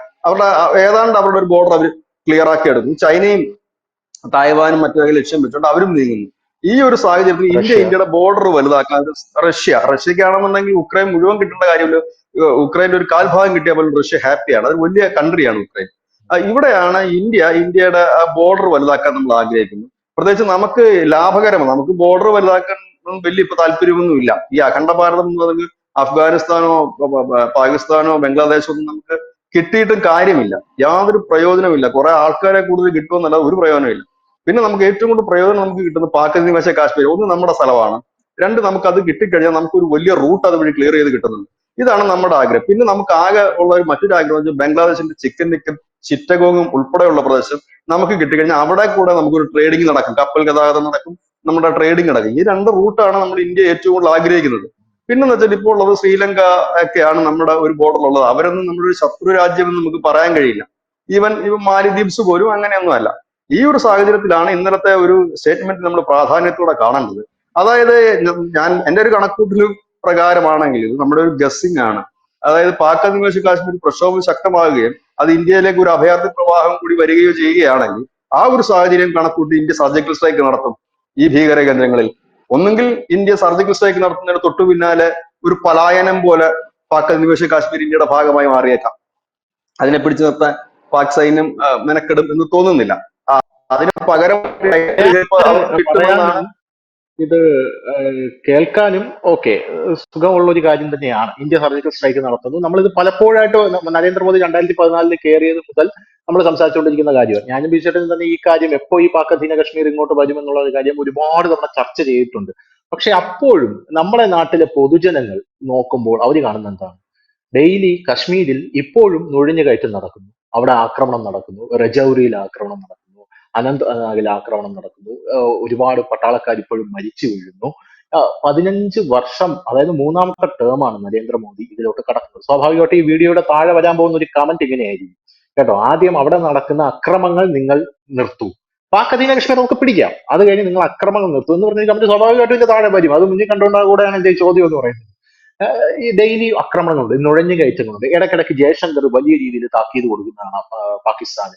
[SPEAKER 2] ഏതാണ്ട് അവരുടെ ഒരു ബോർഡർ അവർ ക്ലിയർ ആക്കി എടുക്കുന്നു. ചൈനയും തായ്വാനും മറ്റു ലക്ഷ്യം വെച്ചുകൊണ്ട് അവരും നീങ്ങുന്നു. ഈ ഒരു സാഹചര്യത്തിൽ ഇന്ത്യയുടെ ബോർഡർ വലുതാക്കാൻ റഷ്യക്കാണെന്നുണ്ടെങ്കിൽ ഉക്രൈൻ മുഴുവൻ കിട്ടേണ്ട കാര്യമില്ല. ഉക്രൈന്റെ ഒരു കാൽഭാഗം കിട്ടിയാൽ പോലും റഷ്യ ഹാപ്പിയാണ്. അത് വലിയ കൺട്രിയാണ് ഉക്രൈൻ. ഇവിടെയാണ് ഇന്ത്യയുടെ ബോർഡർ വലുതാക്കാൻ നമ്മൾ ആഗ്രഹിക്കുന്നത്. പ്രത്യേകിച്ച് നമുക്ക് ലാഭകരമാണ്. നമുക്ക് ബോർഡർ വലുതാക്കാൻ വലിയ ഇപ്പൊ താല്പര്യമൊന്നുമില്ല. ഈ അഖണ്ഡ ഭാരതം എന്ന് പറഞ്ഞാൽ അഫ്ഗാനിസ്ഥാനോ പാകിസ്ഥാനോ ബംഗ്ലാദേശോ ഒന്നും നമുക്ക് കിട്ടിയിട്ടും കാര്യമില്ല, യാതൊരു പ്രയോജനമില്ല. കുറെ ആൾക്കാരെ കൂടുതൽ കിട്ടുമെന്നല്ല ഒരു പ്രയോജനമില്ല. പിന്നെ നമുക്ക് ഏറ്റവും കൂടുതൽ പ്രയോജനം നമുക്ക് കിട്ടുന്നത് പാക് അധിനിവേശ കാശ്മീർ. ഒന്ന് നമ്മുടെ സ്ഥലമാണ്, രണ്ട് നമുക്ക് അത് കിട്ടിക്കഴിഞ്ഞാൽ നമുക്ക് ഒരു വലിയ റൂട്ട് അതുവഴി ക്ലിയർ ചെയ്ത് കിട്ടുന്നുണ്ട്. ഇതാണ് നമ്മുടെ ആഗ്രഹം. പിന്നെ നമുക്ക് ആകെ ഉള്ള മറ്റൊരു ആഗ്രഹം ബംഗ്ലാദേശിന്റെ ചിക്കൻ നിക്കൻ ചിറ്റഗോങ്ങും ഉൾപ്പെടെയുള്ള പ്രദേശം നമുക്ക് കിട്ടിക്കഴിഞ്ഞാൽ അവിടെ കൂടെ നമുക്കൊരു ട്രേഡിംഗ് നടക്കും, കപ്പൽ ഗതാഗതം നടക്കും, നമ്മുടെ ട്രേഡിംഗ് നടക്കും. ഈ രണ്ട് റൂട്ടാണ് നമ്മൾ ഇന്ത്യ ഏറ്റവും കൂടുതൽ ആഗ്രഹിക്കുന്നത്. പിന്നെന്ന് വെച്ചാൽ ഇപ്പോൾ ഉള്ളത് ശ്രീലങ്ക ഒക്കെയാണ് നമ്മുടെ ഒരു ബോർഡറിലുള്ളത്. അവരൊന്നും നമ്മുടെ ഒരു ശത്രു രാജ്യം എന്ന് നമുക്ക് പറയാൻ കഴിയില്ല. ഈവൻ മാലിദ്വീപ്സ് പോലും അങ്ങനെയൊന്നും അല്ല. ഈ ഒരു സാഹചര്യത്തിലാണ് ഇന്നലത്തെ ഒരു സ്റ്റേറ്റ്മെന്റ് നമ്മൾ പ്രാധാന്യത്തോടെ കാണേണ്ടത്. അതായത് ഞാൻ എന്റെ ഒരു കണക്കൂട്ടൽ പ്രകാരമാണെങ്കിൽ ഇത് നമ്മുടെ ഒരു ഗസ്സിംഗ് ആണ്. അതായത് പാക് അധിനിവേശ കാശ്മീർ പ്രക്ഷോഭം ശക്തമാകുകയും അത് ഇന്ത്യയിലേക്ക് ഒരു അഭയാർത്ഥി പ്രവാഹം കൂടി വരികയോ ചെയ്യുകയാണെങ്കിൽ ആ ഒരു സാഹചര്യം കണക്കൂട്ടി ഇന്ത്യ സർജിക്കൽ സ്ട്രൈക്ക് നടത്തും ഈ ഭീകര കേന്ദ്രങ്ങളിൽ. ഒന്നുകിൽ ഇന്ത്യ സർജിക്കൽ സ്ട്രൈക്ക് നടത്തുന്നതിന് തൊട്ടു പിന്നാലെ ഒരു പലായനം പോലെ പാക് അധിനിവേശ കാശ്മീർ ഇന്ത്യയുടെ ഭാഗമായി മാറിയേക്കാം. അതിനെ പിടിച്ചു നിർത്താൻ പാക് സൈന്യം മെനക്കെടും എന്ന് തോന്നുന്നില്ല. അതിന് പകരം
[SPEAKER 1] പറയാൻ ഇത് കേൾക്കാനും ഓക്കെ സുഖമുള്ള ഒരു കാര്യം തന്നെയാണ് ഇന്ത്യ സർജിക്കൽ സ്ട്രൈക്ക് നടത്തുന്നത്. നമ്മളിത് പലപ്പോഴായിട്ട് നരേന്ദ്രമോദി 2014 കയറിയത് മുതൽ നമ്മൾ സംസാരിച്ചുകൊണ്ടിരിക്കുന്ന കാര്യമാണ്. ഞാനും ബിജെപിയും തന്നെ ഈ കാര്യം എപ്പോ ഈ പാക് അധീന കശ്മീർ ഇങ്ങോട്ട് വരുമെന്നുള്ള ഒരു കാര്യം ഒരുപാട് തവണ ചർച്ച ചെയ്തിട്ടുണ്ട്. പക്ഷെ അപ്പോഴും നമ്മുടെ നാട്ടിലെ പൊതുജനങ്ങൾ നോക്കുമ്പോൾ അവർ കാണുന്ന എന്താണ്? ഡെയിലി കശ്മീരിൽ ഇപ്പോഴും നുഴഞ്ഞുകയറ്റം നടക്കുന്നു, അവിടെ ആക്രമണം നടക്കുന്നു, രജൌരിയിൽ ആക്രമണം നടക്കുന്നു, അനന്ത്നാഗിൽ ആക്രമണം നടക്കുന്നു, ഒരുപാട് പട്ടാളക്കാർ ഇപ്പോഴും മരിച്ചു വീഴുന്നു. 15 വർഷം, അതായത് 3ാമത്തെ ടേമാണ് നരേന്ദ്രമോദി ഇതിലോട്ട് കടക്കുന്നത്. സ്വാഭാവികമായിട്ട് ഈ വീഡിയോയുടെ താഴെ വരാൻ പോകുന്ന ഒരു കമന്റ് ഇങ്ങനെയായിരിക്കും കേട്ടോ: ആദ്യം അവിടെ നടക്കുന്ന അക്രമങ്ങൾ നിങ്ങൾ നിർത്തൂ, പാക് അധീന കശ്മീർ നമുക്ക് പിടിക്കാം, അത് കഴിഞ്ഞ് നിങ്ങൾ അക്രമങ്ങൾ നിർത്തൂ എന്ന് പറഞ്ഞ കമന്റ് സ്വാഭാവികമായിട്ടും ഇതിന്റെ താഴെ വരും. അത് മുന്നിൽ കണ്ടുകൊണ്ടാ കൂടെയാണ് എന്റെ ചോദ്യം എന്ന് പറയുന്നത്. ഈ ഡെയിലി ആക്രമണങ്ങളുണ്ട്, നുഴഞ്ഞു കയറ്റങ്ങളുണ്ട്, ഇടയ്ക്കിടയ്ക്ക് ജയശങ്കർ വലിയ രീതിയിൽ താക്കീത് കൊടുക്കുന്നതാണ് പാകിസ്ഥാന്.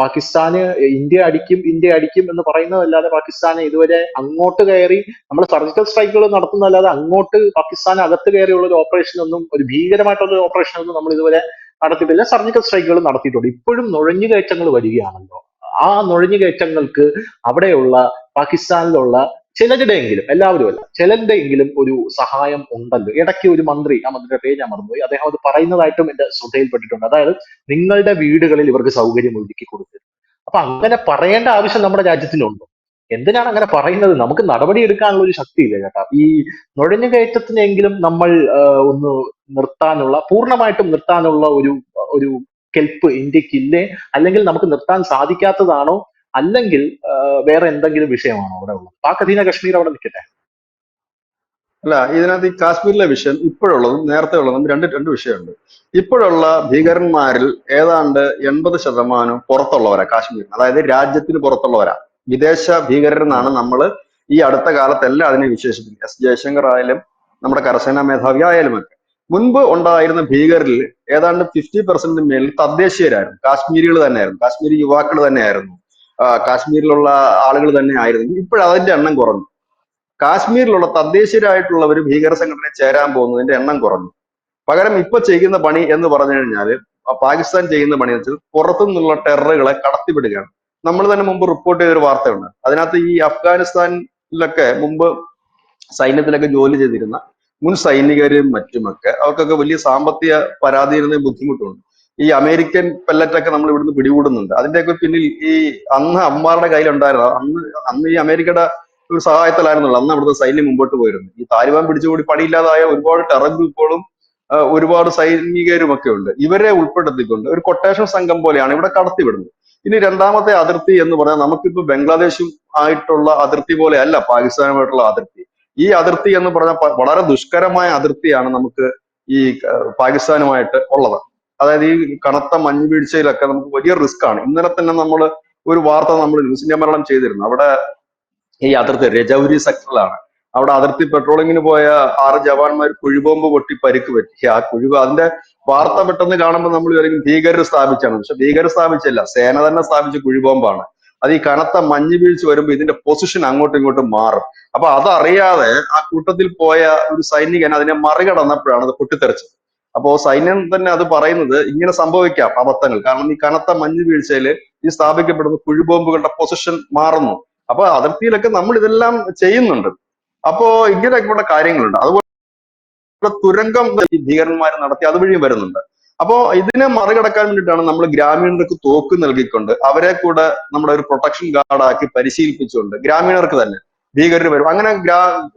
[SPEAKER 1] പാകിസ്ഥാന് ഇന്ത്യ അടിക്കും എന്ന് പറയുന്നതല്ലാതെ പാകിസ്ഥാനെ ഇതുവരെ അങ്ങോട്ട് കയറി നമ്മൾ സർജിക്കൽ സ്ട്രൈക്കുകൾ നടത്തുന്നതല്ലാതെ അങ്ങോട്ട് പാകിസ്ഥാൻ അകത്ത് കയറിയുള്ള ഒരു ഓപ്പറേഷൻ ഒന്നും, ഒരു ഭീകരമായിട്ടുള്ള ഓപ്പറേഷൻ ഒന്നും നമ്മൾ ഇതുവരെ നടത്തിയിട്ടില്ല. സർജിക്കൽ സ്ട്രൈക്കുകൾ നടത്തിയിട്ടുണ്ട്. ഇപ്പോഴും നുഴഞ്ഞുകയറ്റങ്ങൾ വരികയാണല്ലോ. ആ നുഴഞ്ഞുകയറ്റങ്ങൾക്ക് അവിടെയുള്ള പാകിസ്ഥാനിലുള്ള ചിലരുടെയെങ്കിലും, എല്ലാവരും അല്ല, ചിലരുടെയെങ്കിലും ഒരു സഹായം ഉണ്ടല്ലോ. ഇടയ്ക്ക് ഒരു മന്ത്രി, ആ മന്ത്രിയുടെ പേര് ഞാൻ മറന്നുപോയി, അദ്ദേഹം അത് പറയുന്നതായിട്ടും എന്റെ ശ്രദ്ധയിൽപ്പെട്ടിട്ടുണ്ട്. അതായത് നിങ്ങളുടെ വീടുകളിൽ ഇവർക്ക് സൗകര്യം ഒരുക്കി കൊടുക്കരുത്. അപ്പൊ അങ്ങനെ പറയേണ്ട ആവശ്യം നമ്മുടെ രാജ്യത്തിനുണ്ടോ? എന്തിനാണ് അങ്ങനെ പറയുന്നത്? നമുക്ക് നടപടി എടുക്കാനുള്ള ഒരു ശക്തിയില്ല ചേട്ടാ. ഈ നുഴഞ്ഞുകയറ്റത്തിനെങ്കിലും നമ്മൾ ഒന്ന് നിർത്താനുള്ള, പൂർണ്ണമായിട്ടും നിർത്താനുള്ള ഒരു ഒരു കെൽപ്പ് ഇന്ത്യക്കില്ലേ? അല്ലെങ്കിൽ നമുക്ക് നിർത്താൻ സാധിക്കാത്തതാണോ? അല്ലെങ്കിൽ വേറെ എന്തെങ്കിലും വിഷയമാണോ അവിടെ ഉള്ളത്? പാക് അധീന കശ്മീർ അവിടെ നിൽക്കട്ടെ.
[SPEAKER 2] അല്ല, ഇതിനകത്ത് ഈ കാശ്മീരിലെ വിഷയം ഇപ്പോഴുള്ളതും നേരത്തെ ഉള്ളതും രണ്ട് രണ്ട് വിഷയമുണ്ട്. ഇപ്പോഴുള്ള ഭീകരന്മാരിൽ ഏതാണ്ട് 80% പുറത്തുള്ളവരാ, കാശ്മീർ, അതായത് രാജ്യത്തിന് പുറത്തുള്ളവരാ, വിദേശ
[SPEAKER 1] ഉം.
[SPEAKER 2] ഭീകരരെന്നാണ് നമ്മൾ ഈ അടുത്ത കാലത്തെല്ലാം അതിനെ വിശേഷിപ്പിക്കുന്നത്. എസ് ജയശങ്കർ ആയാലും നമ്മുടെ കരസേനാ മേധാവി ആയാലും ഒക്കെ. മുൻപ് ഉണ്ടായിരുന്ന ഭീകരിൽ ഏതാണ്ട് 50% മേലിൽ തദ്ദേശീയരായിരുന്നു, കാശ്മീരികൾ തന്നെയായിരുന്നു, കാശ്മീരി യുവാക്കൾ തന്നെയായിരുന്നു, കാശ്മീരിലുള്ള ആളുകൾ തന്നെ ആയിരുന്നു. ഇപ്പോഴതിന്റെ എണ്ണം കുറഞ്ഞു. കാശ്മീരിലുള്ള തദ്ദേശീയരായിട്ടുള്ളവർ ഭീകര സംഘടനയിൽ ചേരാൻ പോകുന്നതിന്റെ എണ്ണം കുറഞ്ഞു. പകരം ഇപ്പൊ ചെയ്യുന്ന പണി എന്ന് പറഞ്ഞു കഴിഞ്ഞാൽ, പാകിസ്ഥാൻ ചെയ്യുന്ന പണി എന്ന് വെച്ചാൽ പുറത്തു നിന്നുള്ള ടെററുകളെ കടത്തിവിടുകയാണ്. നമ്മൾ തന്നെ മുമ്പ് റിപ്പോർട്ട് ചെയ്തൊരു വാർത്തയുണ്ട്. അതിനകത്ത് ഈ അഫ്ഗാനിസ്ഥാനിലൊക്കെ മുമ്പ് സൈന്യത്തിലൊക്കെ ജോലി ചെയ്തിരുന്ന മുൻ സൈനികരും മറ്റുമൊക്കെ, അവർക്കൊക്കെ വലിയ സാമ്പത്തിക പരാധീനതയും ബുദ്ധിമുട്ടുണ്ട്. ഈ അമേരിക്കൻ പെല്ലറ്റൊക്കെ നമ്മൾ ഇവിടുന്ന് പിടികൂടുന്നുണ്ട്. അതിന്റെയൊക്കെ പിന്നിൽ ഈ അന്ന് അമ്മമാരുടെ കയ്യിലുണ്ടായിരുന്നു. അന്ന് അന്ന് ഈ അമേരിക്കയുടെ ഒരു സഹായത്തിലായിരുന്നുള്ളൂ അന്ന് അവിടുത്തെ സൈന്യം മുമ്പോട്ട് പോയിരുന്നു. ഈ താലിബാൻ പിടിച്ചുകൂടി പണിയില്ലാതായ ഒരുപാട് ടെറർ ഗ്രൂപ്പുകളും ഒരുപാട് സൈനികരും ഒക്കെ ഉണ്ട്. ഇവരെ ഉൾപ്പെടുത്തിക്കൊണ്ട് ഒരു കൊട്ടേഷൻ സംഘം പോലെയാണ് ഇവിടെ കടത്തിവിടുന്നത്. ഇനി രണ്ടാമത്തെ അതിർത്തി എന്ന് പറഞ്ഞാൽ, നമുക്കിപ്പോ ബംഗ്ലാദേശും ആയിട്ടുള്ള അതിർത്തി പോലെ അല്ല പാകിസ്ഥാനുമായിട്ടുള്ള അതിർത്തി. ഈ അതിർത്തി എന്ന് പറഞ്ഞാൽ വളരെ ദുഷ്കരമായ അതിർത്തിയാണ് നമുക്ക് ഈ പാകിസ്ഥാനുമായിട്ട് ഉള്ളത്. അതായത് ഈ കനത്ത മഞ്ഞ് വീഴ്ചയിലൊക്കെ നമുക്ക് വലിയ റിസ്ക് ആണ്. ഇന്നലെ തന്നെ നമ്മൾ ഒരു വാർത്ത നമ്മൾ ന്യൂസ് ഇന്ത്യ മലയാളം ചെയ്തിരുന്നു. അവിടെ ഈ അതിർത്തി രജൌരി സെക്ടറിലാണ്. അവിടെ അതിർത്തി പെട്രോളിങ്ങിന് പോയ 6 ജവാന്മാർ കുഴിബോംബ് പൊട്ടി പരിക്ക് പറ്റി. ആ അതിന്റെ വാർത്ത പെട്ടെന്ന് കാണുമ്പോൾ നമ്മൾ വിചാരിക്കും ഭീകരർ സ്ഥാപിച്ചാണ്. പക്ഷെ ഭീകരർ സ്ഥാപിച്ചല്ല, സേന തന്നെ സ്ഥാപിച്ച കുഴിബോംബാണ്. അത് ഈ കനത്ത മഞ്ഞ് വീഴ്ച വരുമ്പോൾ ഇതിന്റെ പൊസിഷൻ അങ്ങോട്ടും ഇങ്ങോട്ടും മാറും. അപ്പൊ അതറിയാതെ ആ കൂട്ടത്തിൽ പോയ ഒരു സൈനികൻ അതിനെ മറികടന്നപ്പോഴാണ് അത് പൊട്ടിത്തെറിച്ചത്. അപ്പോ സൈന്യം തന്നെ അത് പറയുന്നത് ഇങ്ങനെ സംഭവിക്കാം അബദ്ധങ്ങൾ, കാരണം ഈ കനത്ത മഞ്ഞ് വീഴ്ചയിൽ ഈ സ്ഥാപിക്കപ്പെടുന്ന കുഴിബോംബുകളുടെ പൊസിഷൻ മാറുന്നു. അപ്പൊ അതിർത്തിയിലൊക്കെ നമ്മൾ ഇതെല്ലാം ചെയ്യുന്നുണ്ട്. അപ്പോ ഇങ്ങനെയൊക്കെയുള്ള കാര്യങ്ങളുണ്ട്. അതുപോലെ തുരങ്കം ഈ ഭീകരന്മാർ നടത്തി അതുവഴി വരുന്നുണ്ട്. അപ്പോ ഇതിനെ മറികടക്കാൻ വേണ്ടിയിട്ടാണ് നമ്മൾ ഗ്രാമീണർക്ക് തോക്ക് നൽകിക്കൊണ്ട് അവരെ കൂടെ നമ്മുടെ ഒരു പ്രൊട്ടക്ഷൻ ഗാർഡാക്കി പരിശീലിപ്പിച്ചുകൊണ്ട്, ഗ്രാമീണർക്ക് തന്നെ ഭീകരർ വരും. അങ്ങനെ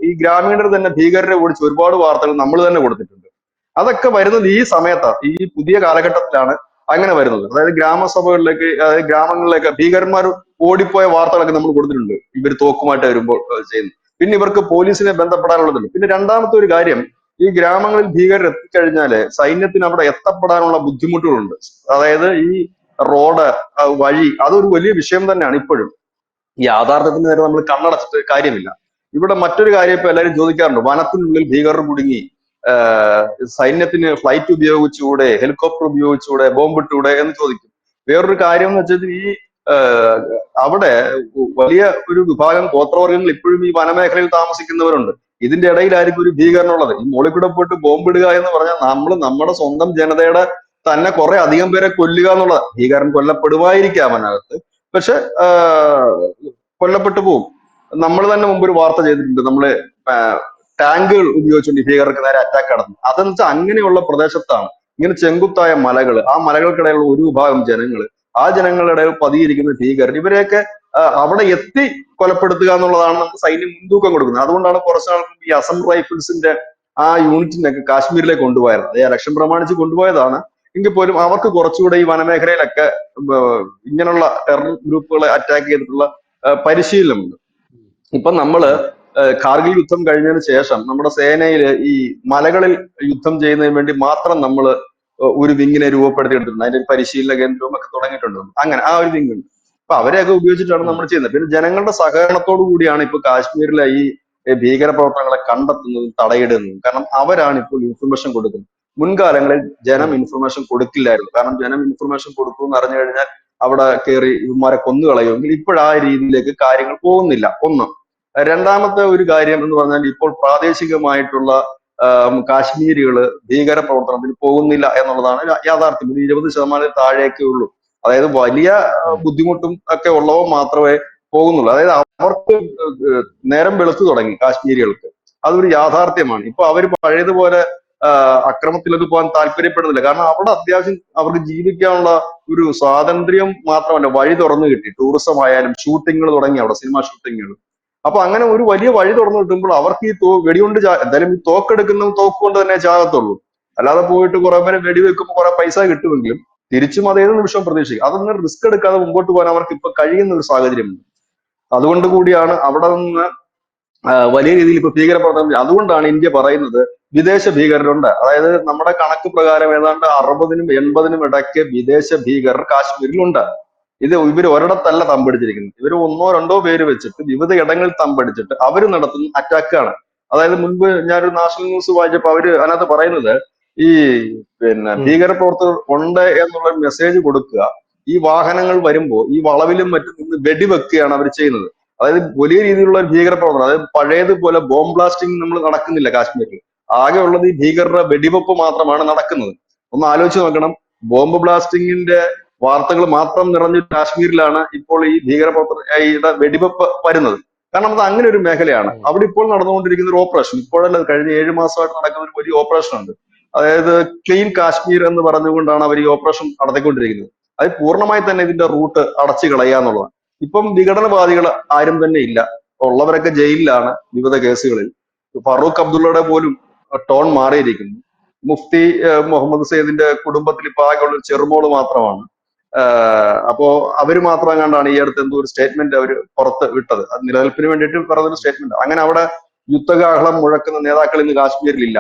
[SPEAKER 2] ഈ ഗ്രാമീണർ തന്നെ ഭീകരരെ ഓടിച്ച് ഒരുപാട് വാർത്തകൾ നമ്മൾ തന്നെ കൊടുത്തിട്ടുണ്ട്. അതൊക്കെ വരുന്നത് ഈ സമയത്താണ്, ഈ പുതിയ കാലഘട്ടത്തിലാണ് അങ്ങനെ വരുന്നത്. അതായത് ഗ്രാമസഭകളിലേക്ക്, അതായത് ഗ്രാമങ്ങളിലേക്ക് ഭീകരന്മാർ ഓടിപ്പോയ വാർത്തകളൊക്കെ നമ്മൾ കൊടുത്തിട്ടുണ്ട്, ഇവർ തോക്കുമായിട്ട് വരുമ്പോൾ ചെയ്യുന്നു. പിന്നെ ഇവർക്ക് പോലീസിനെ ബന്ധപ്പെടാനുള്ളതുണ്ട്. പിന്നെ രണ്ടാമത്തെ ഒരു കാര്യം, ഈ ഗ്രാമങ്ങളിൽ ഭീകരർ എത്തിക്കഴിഞ്ഞാല് സൈന്യത്തിന് അവിടെ എത്തപ്പെടാനുള്ള ബുദ്ധിമുട്ടുകളുണ്ട്. അതായത് ഈ റോഡ്, വഴി, അതൊരു വലിയ വിഷയം തന്നെയാണ് ഇപ്പോഴും. ഈ യാഥാർത്ഥ്യത്തിന് നേരെ നമ്മൾ കണ്ണടച്ചിട്ട് കാര്യമില്ല. ഇവിടെ മറ്റൊരു കാര്യം ഇപ്പൊ എല്ലാവരും ചോദിക്കാറുണ്ട്, വനത്തിനുള്ളിൽ ഭീകരർ കുടുങ്ങി, സൈന്യത്തിന് ഫ്ലൈറ്റ് ഉപയോഗിച്ചുകൂടെ, ഹെലികോപ്റ്റർ ഉപയോഗിച്ചുകൂടെ, ബോംബിട്ടൂടെ എന്ന് ചോദിക്കും. വേറൊരു കാര്യം എന്ന് വെച്ചാൽ ഈ അവിടെ വലിയ ഒരു വിഭാഗം ഗോത്രവർഗ്ഗങ്ങൾ ഇപ്പോഴും ഈ വനമേഖലയിൽ താമസിക്കുന്നവരുണ്ട്. ഇതിന്റെ ഇടയിലായിരിക്കും ഒരു ഭീകരനുള്ളത്. ഈ മോളിൽ കൂടെ പോയിട്ട് ബോംബിടുക എന്ന് പറഞ്ഞാൽ നമ്മൾ നമ്മുടെ സ്വന്തം ജനതയുടെ തന്നെ കുറെ അധികം പേരെ കൊല്ലുക എന്നുള്ളത്. ഭീകരൻ കൊല്ലപ്പെടുമായിരിക്കാം അതിനകത്ത്, പക്ഷെ കൊല്ലപ്പെട്ടു പോകും. നമ്മൾ തന്നെ മുമ്പ് ഒരു വാർത്ത ചെയ്തിട്ടുണ്ട്. നമ്മള് ടാങ്കുകൾ ഉപയോഗിച്ചുകൊണ്ട് ഭീകരർക്ക് നേരെ അറ്റാക്ക് നടത്തും. അതെന്ന് വെച്ചാൽ അങ്ങനെയുള്ള പ്രദേശത്താണ് ഇങ്ങനെ ചെങ്കുത്തായ മലകൾ, ആ മലകൾക്കിടയിലുള്ള ഒരു വിഭാഗം ജനങ്ങൾ, ആ ജനങ്ങളുടെ ഇടയിൽ പതിയിരിക്കുന്ന ഭീകരർ, ഇവരെയൊക്കെ അവിടെ എത്തി കൊലപ്പെടുത്തുക എന്നുള്ളതാണ് നമുക്ക് സൈന്യം മുൻതൂക്കം കൊടുക്കുന്നത്. അതുകൊണ്ടാണ് കുറച്ച് നാൾ ഈ അസം റൈഫിൾസിന്റെ ആ യൂണിറ്റിനൊക്കെ കാശ്മീരിലേക്ക് കൊണ്ടുപോയത്. അത് ഇലക്ഷൻ പ്രമാണിച്ച് കൊണ്ടുപോയതാണ്. എങ്കിൽ പോലും അവർക്ക് കുറച്ചുകൂടെ ഈ വനമേഖലയിലൊക്കെ ഇങ്ങനെയുള്ള ടെറർ ഗ്രൂപ്പുകളെ അറ്റാക്ക് ചെയ്തിട്ടുള്ള പരിശീലനമുണ്ട്. ഇപ്പൊ നമ്മള് കാർഗിൽ യുദ്ധം കഴിഞ്ഞതിന് ശേഷം നമ്മുടെ സേനയിൽ ഈ മലകളിൽ യുദ്ധം ചെയ്യുന്നതിന് വേണ്ടി മാത്രം നമ്മൾ ഒരു വിങ്ങിനെ രൂപപ്പെടുത്തിയെടുത്തിട്ടുണ്ട്. അതിന്റെ ഒരു പരിശീലന കേന്ദ്രവും ഒക്കെ തുടങ്ങിയിട്ടുണ്ട്. അങ്ങനെ ആ ഒരു വിങ് ഉണ്ട്. അപ്പൊ അവരെയൊക്കെ ഉപയോഗിച്ചിട്ടാണ് നമ്മൾ ചെയ്യുന്നത്. പിന്നെ ജനങ്ങളുടെ സഹകരണത്തോടു കൂടിയാണ് ഇപ്പൊ കാശ്മീരിലെ ഈ ഭീകര പ്രവർത്തനങ്ങളെ കണ്ടെത്തുന്നതും തടയിടുന്നതും. കാരണം അവരാണ് ഇപ്പോൾ ഇൻഫർമേഷൻ കൊടുക്കുന്നത്. മുൻകാലങ്ങളിൽ ജനം
[SPEAKER 1] ഉം.
[SPEAKER 2] ഇൻഫർമേഷൻ കൊടുക്കില്ലായിരുന്നു. കാരണം ജനം ഇൻഫർമേഷൻ കൊടുക്കും എന്ന് അറിഞ്ഞു കഴിഞ്ഞാൽ അവിടെ കയറി ഇവന്മാരെ കൊന്നു കളയുമെങ്കിൽ ഇപ്പോഴാ രീതിയിലേക്ക് കാര്യങ്ങൾ പോകുന്നില്ല. ഒന്ന്. രണ്ടാമത്തെ ഒരു കാര്യം എന്ന് പറഞ്ഞാൽ, ഇപ്പോൾ പ്രാദേശികമായിട്ടുള്ള കാശ്മീരികള് ഭീകര പ്രവർത്തനത്തിന് പോകുന്നില്ല എന്നുള്ളതാണ് യാഥാർത്ഥ്യം. ഒരു 20% താഴേക്കേ ഉള്ളൂ. അതായത് വലിയ
[SPEAKER 1] ഉം.
[SPEAKER 2] ബുദ്ധിമുട്ടും ഒക്കെ ഉള്ളവ മാത്രമേ പോകുന്നുള്ളൂ. അതായത് അവർക്ക് നേരം വെളുത്തു തുടങ്ങി കാശ്മീരികൾക്ക്. അതൊരു യാഥാർത്ഥ്യമാണ്. ഇപ്പൊ അവർ പഴയതുപോലെ അക്രമത്തിലൊക്കെ പോകാൻ താല്പര്യപ്പെടുന്നില്ല. കാരണം അവിടെ അത്യാവശ്യം അവർക്ക് ജീവിക്കാനുള്ള ഒരു സ്വാതന്ത്ര്യം മാത്രമല്ല, വഴി തുറന്നു കിട്ടി. ടൂറിസം ആയാലും ഷൂട്ടിങ്ങുകൾ തുടങ്ങി അവിടെ, സിനിമ ഷൂട്ടിങ്ങുകൾ. അപ്പൊ അങ്ങനെ ഒരു വലിയ വഴി തുറന്നു കിട്ടുമ്പോൾ അവർക്ക് ഈ വെടികൊണ്ട് എന്തായാലും ഈ തോക്കെടുക്കുന്ന തോക്ക് കൊണ്ട് തന്നെ ചാകത്തുള്ളൂ. അല്ലാതെ പോയിട്ട് കുറെ പേരെ വെടിവെക്കുമ്പോൾ കുറെ പൈസ കിട്ടുമെങ്കിലും തിരിച്ചും അത് ഏത് നിമിഷവും പ്രതീക്ഷിക്കും. അതൊന്നും റിസ്ക് എടുക്കാതെ മുമ്പോട്ട് പോകാൻ അവർക്ക് ഇപ്പൊ കഴിയുന്ന ഒരു സാഹചര്യമുണ്ട്. അതുകൊണ്ട് കൂടിയാണ് അവിടെ നിന്ന് വലിയ രീതിയിൽ ഇപ്പൊ ഭീകരപ്രവർത്തനം. അതുകൊണ്ടാണ് ഇന്ത്യ പറയുന്നത് വിദേശ ഭീകരരുണ്ട്. അതായത് നമ്മുടെ കണക്ക് പ്രകാരം ഏതാണ്ട് 60-നും 80-നും ഇടയ്ക്ക് വിദേശ ഭീകരർ കാശ്മീരിലുണ്ട്. ഇവർ ഒരിടത്തല്ല തമ്പടിച്ചിരിക്കുന്നത്. ഇവർ ഒന്നോ രണ്ടോ പേര് വെച്ചിട്ട് വിവിധ ഇടങ്ങളിൽ തമ്പടിച്ചിട്ട് അവർ നടത്തുന്ന അറ്റാക്കാണ്. അതായത് മുൻപ് ഞാനൊരു നാഷണൽ ന്യൂസ് വായിച്ചപ്പോൾ അവര് അതിനകത്ത് പറയുന്നത് ഈ ഭീകരപ്രവർത്തകർ ഉണ്ട് എന്നുള്ള മെസ്സേജ് കൊടുക്കുക, ഈ വാഹനങ്ങൾ വരുമ്പോൾ ഈ വളവിലും മറ്റും നിന്ന് വെടിവെക്കുകയാണ് അവർ ചെയ്യുന്നത്. അതായത് വലിയ രീതിയിലുള്ള ഒരു ഭീകരപ്രവർത്തനം. അതായത് പഴയതുപോലെ ബോംബ് ബ്ലാസ്റ്റിംഗ് നമ്മൾ നടക്കുന്നില്ല കാശ്മീരിൽ. ആകെ ഉള്ളത് ഈ ഭീകരരുടെ വെടിവെപ്പ് മാത്രമാണ് നടക്കുന്നത്. ഒന്ന് ആലോചിച്ച് നോക്കണം. ബോംബ് ബ്ലാസ്റ്റിംഗിന്റെ വാർത്തകൾ മാത്രം നിറഞ്ഞ കാശ്മീരിലാണ് ഇപ്പോൾ ഈ ഭീകരപ്രവർത്തകരുടെ വെടിവെപ്പ് വരുന്നത്. കാരണം അത് അങ്ങനെ ഒരു മേഖലയാണ്. അവിടെ ഇപ്പോൾ നടന്നുകൊണ്ടിരിക്കുന്ന ഒരു ഓപ്പറേഷൻ, ഇപ്പോഴല്ല കഴിഞ്ഞ 7 മാസമായിട്ട് നടക്കുന്ന ഒരു വലിയ ഓപ്പറേഷൻ ഉണ്ട്. അതായത് ക്ലീൻ കാശ്മീർ എന്ന് പറഞ്ഞുകൊണ്ടാണ് അവർ ഈ ഓപ്പറേഷൻ നടത്തിക്കൊണ്ടിരിക്കുന്നത്. അത് പൂർണ്ണമായി തന്നെ ഇതിന്റെ റൂട്ട് അടച്ചു കളയുക എന്നുള്ളതാണ്. ഇപ്പം വിഘടനവാദികൾ ആരും തന്നെ ഇല്ല. ഉള്ളവരൊക്കെ ജയിലിലാണ് വിവിധ കേസുകളിൽ. ഫറൂഖ് അബ്ദുള്ളയുടെ പോലും ടോൺ മാറിയിരിക്കുന്നു. മുഫ്തി മുഹമ്മദ് സയ്യിദിന്റെ കുടുംബത്തിൽ ഇപ്പൊ ആകെയുള്ള ഒരു ചെറുമോള് മാത്രമാണ്. അപ്പോ അവര് മാത്രം കണ്ടാണ് ഈ അടുത്ത് എന്തോ ഒരു സ്റ്റേറ്റ്മെന്റ് അവർ പുറത്ത് വിട്ടത്. അത് നിലനിൽപ്പിന് വേണ്ടിയിട്ട് പറഞ്ഞൊരു സ്റ്റേറ്റ്മെന്റ്. അങ്ങനെ അവിടെ യുദ്ധകാഹളം മുഴക്കുന്ന നേതാക്കൾ ഇന്ന് കാശ്മീരിലില്ല.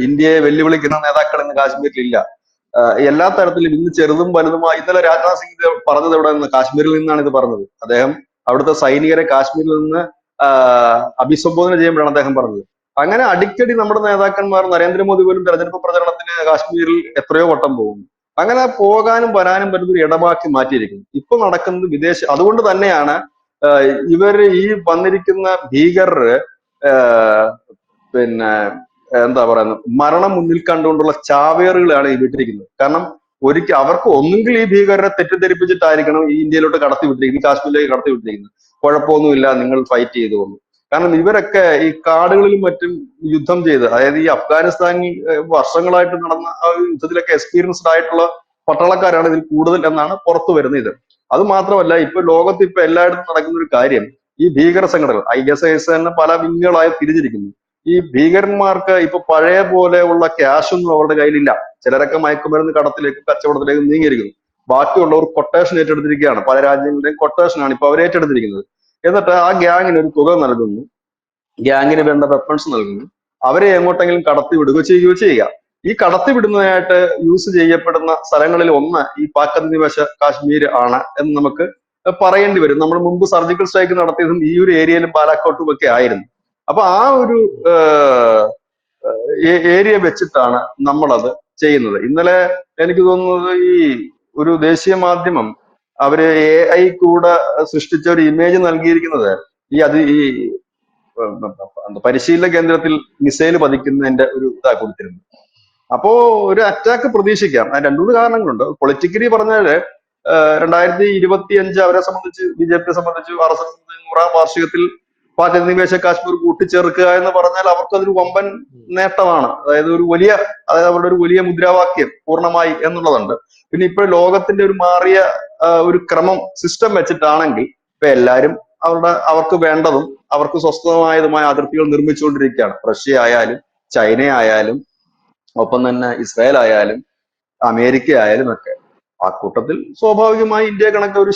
[SPEAKER 2] ഇന്ത്യയെ വെല്ലുവിളിക്കുന്ന നേതാക്കൾ ഇന്ന് കാശ്മീരിലില്ല. എല്ലാ തരത്തിലും ഇന്ന് ചെറുതും വലുതുമായി. ഇന്നലെ രാജ്നാഥ് സിംഗ് പറഞ്ഞത് എവിടെ നിന്ന്? കാശ്മീരിൽ നിന്നാണ് ഇത് പറഞ്ഞത്. അദ്ദേഹം അവിടുത്തെ സൈനികരെ കാശ്മീരിൽ നിന്ന് അഭിസംബോധന ചെയ്യുമ്പോഴാണ് അദ്ദേഹം പറഞ്ഞത്. അങ്ങനെ അടിക്കടി നമ്മുടെ നേതാക്കന്മാർ, നരേന്ദ്രമോദി പോലും തെരഞ്ഞെടുപ്പ് പ്രചരണത്തിന് കാശ്മീരിൽ എത്രയോ വട്ടം പോകും. അങ്ങനെ പോകാനും വരാനും പറ്റുന്ന ഒരു ഇടമാക്കി മാറ്റിയിരിക്കുന്നു. ഇപ്പൊ നടക്കുന്നത് അതുകൊണ്ട് തന്നെയാണ് ഇവര് ഈ വന്നിരിക്കുന്ന ഭീകരര് പിന്നെ എന്താ പറയുന്നത്, മരണം മുന്നിൽ കണ്ടുകൊണ്ടുള്ള ചാവേറുകളാണ് ഈ വിട്ടിരിക്കുന്നത്. കാരണം അവർക്ക് ഒന്നുകിൽ ഈ ഭീകരരെ തെറ്റിദ്ധരിപ്പിച്ചിട്ടായിരിക്കണം ഈ ഇന്ത്യയിലോട്ട് കടത്തി വിട്ടിരിക്കുന്നത്, കാശ്മീരിലേക്ക് കടത്തി വിട്ടിരിക്കുന്നത്. കുഴപ്പമൊന്നുമില്ല, നിങ്ങൾ ഫൈറ്റ് ചെയ്തു പോകുന്നു. കാരണം ഇവരൊക്കെ ഈ കാടുകളിലും മറ്റും യുദ്ധം ചെയ്ത്, അതായത് ഈ അഫ്ഗാനിസ്ഥാനിൽ വർഷങ്ങളായിട്ട് നടന്ന ആ യുദ്ധത്തിലൊക്കെ എക്സ്പീരിയൻസ്ഡ് ആയിട്ടുള്ള പട്ടാളക്കാരാണ് ഇതിൽ കൂടുതൽ എന്നാണ് പുറത്തു വരുന്ന ഇത്. അത് മാത്രമല്ല, ഇപ്പൊ ലോകത്ത് ഇപ്പൊ എല്ലായിടത്തും നടക്കുന്ന ഒരു കാര്യം, ഈ ഭീകര സംഘടനകൾ ISIS തന്നെ പല വിങ്ങുകളായി തിരിഞ്ഞിരിക്കുന്നു. ഈ ഭീകരന്മാർക്ക് ഇപ്പൊ പഴയ പോലെ ഉള്ള ക്യാഷ് ഒന്നും അവരുടെ കയ്യിലില്ല. ചിലരൊക്കെ മയക്കുമരുന്ന് കടത്തിലേക്കും കച്ചവടത്തിലേക്കും നീങ്ങിയിരിക്കുന്നു. ബാക്കിയുള്ളവർ കൊട്ടേഷൻ ഏറ്റെടുത്തിരിക്കുകയാണ്. പല രാജ്യങ്ങളുടെയും കൊട്ടേഷനാണ് ഇപ്പൊ അവർ ഏറ്റെടുത്തിരിക്കുന്നത്. എന്നിട്ട് ആ ഗ്യാങ്ങിന് ഒരു തുക നൽകുന്നു, ഗ്യാങ്ങിന് വേണ്ട വെപ്പൺസ് നൽകുന്നു, അവരെ എങ്ങോട്ടെങ്കിലും കടത്തി വിടുകയോ ചെയ്യുകയോ ചെയ്യുക. ഈ കടത്തിവിടുന്നതിനായിട്ട് യൂസ് ചെയ്യപ്പെടുന്ന സ്ഥലങ്ങളിൽ ഒന്ന് ഈ പാക് അധിനിവേശ കാശ്മീർ ആണ് എന്ന് നമുക്ക് പറയേണ്ടി വരും. നമ്മൾ മുമ്പ് സർജിക്കൽ സ്ട്രൈക്ക് നടത്തിയതും ഈ ഒരു ഏരിയയിലും ബാലാക്കോട്ടും ഒക്കെ ആയിരുന്നു. അപ്പൊ ആ ഒരു ഏരിയ വെച്ചിട്ടാണ് നമ്മളത് ചെയ്യുന്നത്. ഇന്നലെ എനിക്ക് തോന്നുന്നത് ഈ ഒരു ദേശീയ മാധ്യമം അവര് AI കൂടെ സൃഷ്ടിച്ച ഒരു ഇമേജ് നൽകിയിരിക്കുന്നത് ഈ പരിശീലന കേന്ദ്രത്തിൽ മിസൈൽ പതിക്കുന്നതിന്റെ ഒരു ഇതാ കൊടുത്തിരുന്നത്. അപ്പോ ഒരു അറ്റാക്ക് പ്രതീക്ഷിക്കാം. അതിന് 2-3 കാരണങ്ങളുണ്ട്. പൊളിറ്റിക്കലി പറഞ്ഞാല് 2025 അവരെ സംബന്ധിച്ച്, BJP സംബന്ധിച്ച്, RSS 100-ാം വാർഷികത്തിൽ പാക് അധിനിവേശ കാശ്മീർ കൂട്ടിച്ചേർക്കുക എന്ന് പറഞ്ഞാൽ അവർക്കതൊരു വമ്പൻ നേട്ടമാണ്. അതായത് അവരുടെ ഒരു വലിയ മുദ്രാവാക്യം പൂർണ്ണമായി എന്നുള്ളതുണ്ട്. പിന്നെ ഇപ്പോൾ ലോകത്തിന്റെ ഒരു മാറിയ ഒരു ക്രമം സിസ്റ്റം വെച്ചിട്ടാണെങ്കിൽ ഇപ്പൊ എല്ലാരും അവർക്ക് വേണ്ടതും അവർക്ക് സ്വസ്ഥമായതുമായ അതിർത്തികൾ നിർമ്മിച്ചുകൊണ്ടിരിക്കുകയാണ്. റഷ്യ ആയാലും ചൈന ആയാലും ഒപ്പം തന്നെ ഇസ്രായേൽ ആയാലും അമേരിക്ക ആയാലും ഒക്കെ. ആ കൂട്ടത്തിൽ സ്വാഭാവികമായി ഇന്ത്യ കണക്കെ ഒരു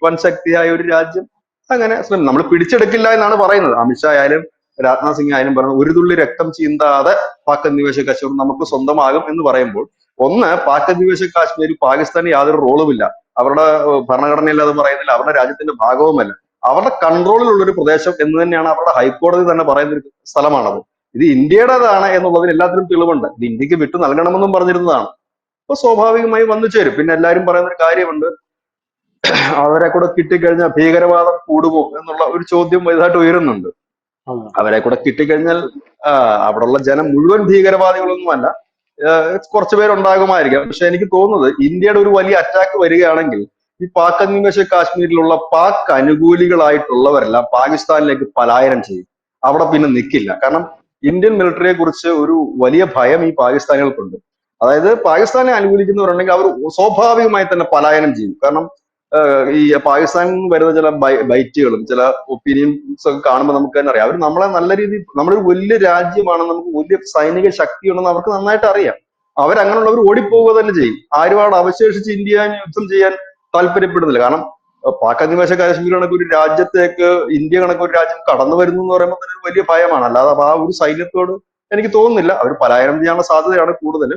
[SPEAKER 2] വൻ ശക്തിയായ ഒരു രാജ്യം അങ്ങനെ നമ്മൾ പിടിച്ചെടുക്കില്ല എന്നാണ് പറയുന്നത്. അമിത്ഷാ ആയാലും രാജ്നാഥ് സിംഗ് ആയാലും പറയുന്നത് ഒരു തുള്ളി രക്തം ചീന്താതെ പാക് അധിനിവേശ കാശ്മീർ നമുക്ക് സ്വന്തമാകും എന്ന് പറയുമ്പോൾ, ഒന്ന്, പാക് അധിനിവേശ കാശ്മീർ പാകിസ്ഥാന് യാതൊരു റോളുമില്ല. അവരുടെ ഭരണഘടനയിൽ അത് പറയുന്നില്ല, അവരുടെ രാജ്യത്തിന്റെ ഭാഗവുമല്ല. അവരുടെ കൺട്രോളിലുള്ള ഒരു പ്രദേശം എന്ന് തന്നെയാണ് അവരുടെ ഹൈക്കോടതി തന്നെ പറയുന്ന ഒരു സ്ഥലമാണത്. ഇത് ഇന്ത്യയുടേതാണ് എന്നുള്ളതിന് എല്ലാത്തിനും തെളിവുണ്ട്. ഇത് ഇന്ത്യക്ക് വിട്ടു നൽകണമെന്നും പറഞ്ഞിരുന്നതാണ്. അപ്പൊ സ്വാഭാവികമായി വന്നു ചേരും. പിന്നെ എല്ലാവരും പറയുന്ന ഒരു കാര്യമുണ്ട്, അവരെ കൂടെ കിട്ടിക്കഴിഞ്ഞാൽ ഭീകരവാദം കൂടുമോ എന്നുള്ള ഒരു ചോദ്യം വലുതായിട്ട് ഉയരുന്നുണ്ട്. അവരെ കൂടെ കിട്ടിക്കഴിഞ്ഞാൽ അവിടെയുള്ള ജനം മുഴുവൻ ഭീകരവാദികളൊന്നുമല്ല, കുറച്ചു പേരുണ്ടാകുമായിരിക്കാം. പക്ഷെ എനിക്ക് തോന്നുന്നത് ഇന്ത്യയുടെ ഒരു വലിയ അറ്റാക്ക് വരികയാണെങ്കിൽ ഈ പാക് അധിനിവേശ കാശ്മീരിലുള്ള പാക് അനുകൂലികളായിട്ടുള്ളവരെല്ലാം പാകിസ്ഥാനിലേക്ക് പലായനം ചെയ്യും. അവിടെ പിന്നെ നിൽക്കില്ല. കാരണം ഇന്ത്യൻ മിലിറ്ററിയെ കുറിച്ച് ഒരു വലിയ ഭയം ഈ പാകിസ്ഥാനികൾക്കുണ്ട്. അതായത് പാകിസ്ഥാനെ അനുകൂലിക്കുന്നവരുണ്ടെങ്കിൽ അവർ സ്വാഭാവികമായി തന്നെ പലായനം ചെയ്യും. കാരണം ഈ പാകിസ്ഥാനിൽ നിന്ന് വരുന്ന ചില ബൈറ്റുകളും ചില ഒപ്പീനിയൻസ് ഒക്കെ കാണുമ്പോൾ നമുക്ക് തന്നെ അറിയാം അവർ നമ്മളെ നല്ല രീതിയിൽ, നമ്മളൊരു വലിയ രാജ്യമാണ്, നമുക്ക് വലിയ സൈനിക ശക്തിയുണ്ടെന്ന് അവർക്ക് നന്നായിട്ട് അറിയാം. അവരങ്ങനെയുള്ളവർ ഓടിപ്പോവുക തന്നെ ചെയ്യും. ആരും അവിടെ അവശേഷിച്ച് ഇന്ത്യ യുദ്ധം ചെയ്യാൻ താല്പര്യപ്പെടുന്നില്ല. കാരണം പാക് അധിനിവേശ കാശ്മീർ കണക്ക് ഒരു രാജ്യത്തേക്ക് ഇന്ത്യ കണക്ക് ഒരു രാജ്യം കടന്നു വരുന്നു എന്ന് പറയുമ്പോൾ തന്നെ ഒരു വലിയ ഭയമാണ്. അല്ലാതെ അപ്പൊ ആ ഒരു സൈന്യത്തോട് എനിക്ക് തോന്നുന്നില്ല. അവർ പലായനം ചെയ്യാനുള്ള സാധ്യതയാണ് കൂടുതൽ.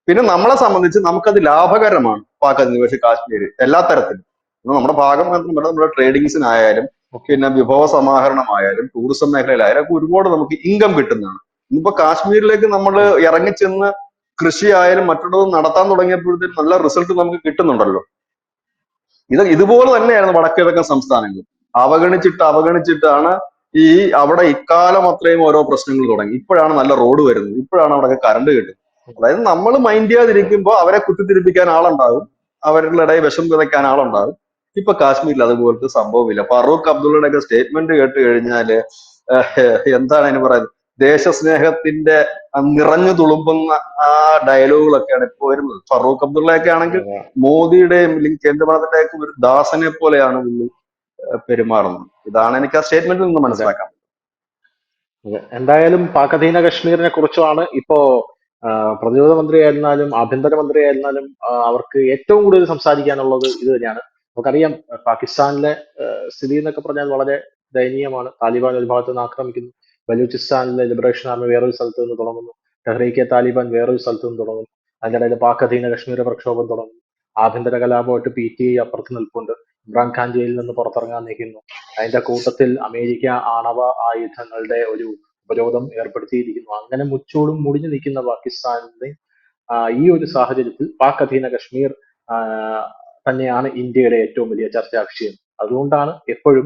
[SPEAKER 2] പിന്നെ നമ്മളെ സംബന്ധിച്ച് നമുക്കത് ലാഭകരമാണ് പാക് അധിനിവേശ കാശ്മീർ എല്ലാ തരത്തിലും. നമ്മുടെ ഭാഗം മാത്രമല്ല, നമ്മുടെ ട്രേഡിങ്സിനായാലും
[SPEAKER 1] ഓക്കെ.
[SPEAKER 2] പിന്നെ വിഭവ സമാഹരണമായാലും ടൂറിസം മേഖലയിലായാലും ഒക്കെ ഒരുപാട് നമുക്ക് ഇൻകം കിട്ടുന്നതാണ്. ഇന്നിപ്പോ കാശ്മീരിലേക്ക് നമ്മൾ ഇറങ്ങിച്ചെന്ന് കൃഷി ആയാലും മറ്റുള്ളതും നടത്താൻ തുടങ്ങിയപ്പോഴത്തേക്കും നല്ല റിസൾട്ട് നമുക്ക് കിട്ടുന്നുണ്ടല്ലോ. ഇതുപോലെ തന്നെയായിരുന്നു വടക്കിഴക്കൻ സംസ്ഥാനങ്ങൾ. അവഗണിച്ചിട്ടാണ് ഈ അവിടെ ഇക്കാലം അത്രയും ഓരോ പ്രശ്നങ്ങൾ തുടങ്ങി. ഇപ്പോഴാണ് നല്ല റോഡ് വരുന്നത്, ഇപ്പോഴാണ് അവിടെ കറണ്ട് കിട്ടുന്നത്. അതായത് നമ്മൾ മൈൻഡ് ചെയ്യാതിരിക്കുമ്പോൾ അവരെ കുത്തിത്തിരിപ്പിക്കാൻ ആളുണ്ടാകും, അവരുടെ ഇടയിൽ വിഷം വിതയ്ക്കാൻ ആളുണ്ടാകും. ഇപ്പൊ കാശ്മീരിൽ അതുപോലത്തെ സംഭവമില്ല. ഫറൂഖ് അബ്ദുള്ളയുടെ ഒക്കെ സ്റ്റേറ്റ്മെന്റ് കേട്ട് കഴിഞ്ഞാല് എന്താണ് അതിന് പറയുന്നത്, ദേശസ്നേഹത്തിന്റെ നിറഞ്ഞു തുളുമ്പുന്ന ആ ഡയലോഗുകളൊക്കെയാണ് ഇപ്പൊ വരുന്നത്. ഫറൂഖ് അബ്ദുള്ളയൊക്കെ ആണെങ്കിൽ മോദിയുടെയും അല്ലെങ്കിൽ കേന്ദ്രഭരണത്തിന്റെയൊക്കെ ഒരു ദാസനെ പോലെയാണ് പുള്ളി പെരുമാറുന്നത്. ഇതാണ് എനിക്ക് ആ സ്റ്റേറ്റ്മെന്റിൽ നിന്ന്
[SPEAKER 1] അതെ.
[SPEAKER 2] മനസ്സിലാക്കാൻ.
[SPEAKER 1] എന്തായാലും പാക് അധീന കശ്മീരിനെ കുറിച്ചാണ് ഇപ്പോ പ്രതിരോധ മന്ത്രിയായിരുന്നാലും ആഭ്യന്തരമന്ത്രിയായിരുന്നാലും അവർക്ക് ഏറ്റവും കൂടുതൽ സംസാരിക്കാനുള്ളത് ഇത് തന്നെയാണ്. നമുക്കറിയാം പാകിസ്ഥാനിലെ സ്ഥിതി എന്നൊക്കെ പറഞ്ഞാൽ വളരെ ദയനീയമാണ്. താലിബാൻ ഒരു ഭാഗത്ത് നിന്ന് ആക്രമിക്കുന്നു, ബലൂചിസ്ഥാനിലെ ലിബറേഷൻ ആർമി വേറൊരു സ്ഥലത്ത് നിന്ന് തുടങ്ങുന്നു, ടെഹ്രീക്കെ താലിബാൻ വേറൊരു സ്ഥലത്ത് നിന്ന് തുടങ്ങുന്നു, അതിൻ്റെ ഇടയിൽ പാക് അധീന കശ്മീർ പ്രക്ഷോഭം തുടങ്ങുന്നു, ആഭ്യന്തര കലാപമായിട്ട് PTI അപ്പുറത്ത് നിൽപ്പുണ്ട്, ഇമ്രാൻഖാൻ ജയിലിൽ നിന്ന് പുറത്തിറങ്ങാൻ നിൽക്കുന്നു, അതിന്റെ കൂട്ടത്തിൽ അമേരിക്ക ആണവ ആയുധങ്ങളുടെ ഒരു ഉപരോധം ഏർപ്പെടുത്തിയിരിക്കുന്നു. അങ്ങനെ മുച്ചൂടും മുടിഞ്ഞു നിൽക്കുന്ന പാകിസ്ഥാനിന്റെ ഈ ഒരു സാഹചര്യത്തിൽ പാക് അധീന കശ്മീർ ആ, തന്നെയാണ് ഇന്ത്യയുടെ ഏറ്റവും വലിയ ചർച്ചാ വിഷയം. അതുകൊണ്ടാണ് എപ്പോഴും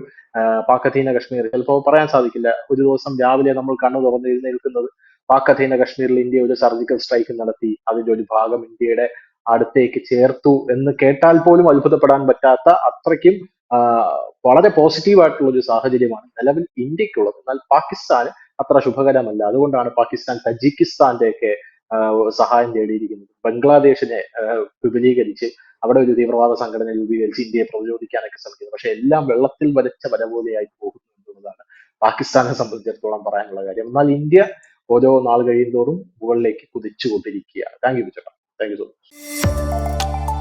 [SPEAKER 1] പാക് അധീന കശ്മീർ ചിലപ്പോൾ പറയാൻ സാധിക്കില്ല. ഒരു ദിവസം രാവിലെ നമ്മൾ കണ്ണു തുറന്നിരുന്നിരിക്കുന്നത് പാക് അധീന കശ്മീരിൽ ഇന്ത്യ ഒരു സർജിക്കൽ സ്ട്രൈക്ക് നടത്തി, അതിന്റെ ഒരു ഭാഗം ഇന്ത്യയുടെ അടുത്തേക്ക് ചേർത്തു എന്ന് കേട്ടാൽ പോലും അത്ഭുതപ്പെടാൻ പറ്റാത്ത അത്രയ്ക്കും ആ, വളരെ പോസിറ്റീവ് ആയിട്ടുള്ള ഒരു സാഹചര്യമാണ് നിലവിൽ ഇന്ത്യക്കുള്ളത്. എന്നാൽ പാകിസ്ഥാന് അത്ര ശുഭകരമല്ല. അതുകൊണ്ടാണ് പാകിസ്ഥാൻ തജിക്കിസ്ഥാന്റെ ഒക്കെ സഹായം തേടിയിരിക്കുന്നത്. ബംഗ്ലാദേശിനെ വിപുലീകരിച്ച് അവിടെ ഒരു തീവ്രവാദ സംഘടന രൂപീകരിച്ച് ഇന്ത്യയെ പ്രതിരോധിക്കാനൊക്കെ ശ്രമിക്കുന്നത്. പക്ഷെ എല്ലാം വെള്ളത്തിൽ വരച്ച വല പോലെയായി പോകുന്നു എന്നുള്ളതാണ് പാകിസ്ഥാനെ സംബന്ധിച്ചിടത്തോളം പറയാനുള്ള കാര്യം. എന്നാൽ ഇന്ത്യ ഓരോ നാൾ കഴിയും തോറും മുകളിലേക്ക് കുതിച്ചുകൊണ്ടിരിക്കുകയാണ്. താങ്ക് യു ചേട്ടാ. Thank you so much.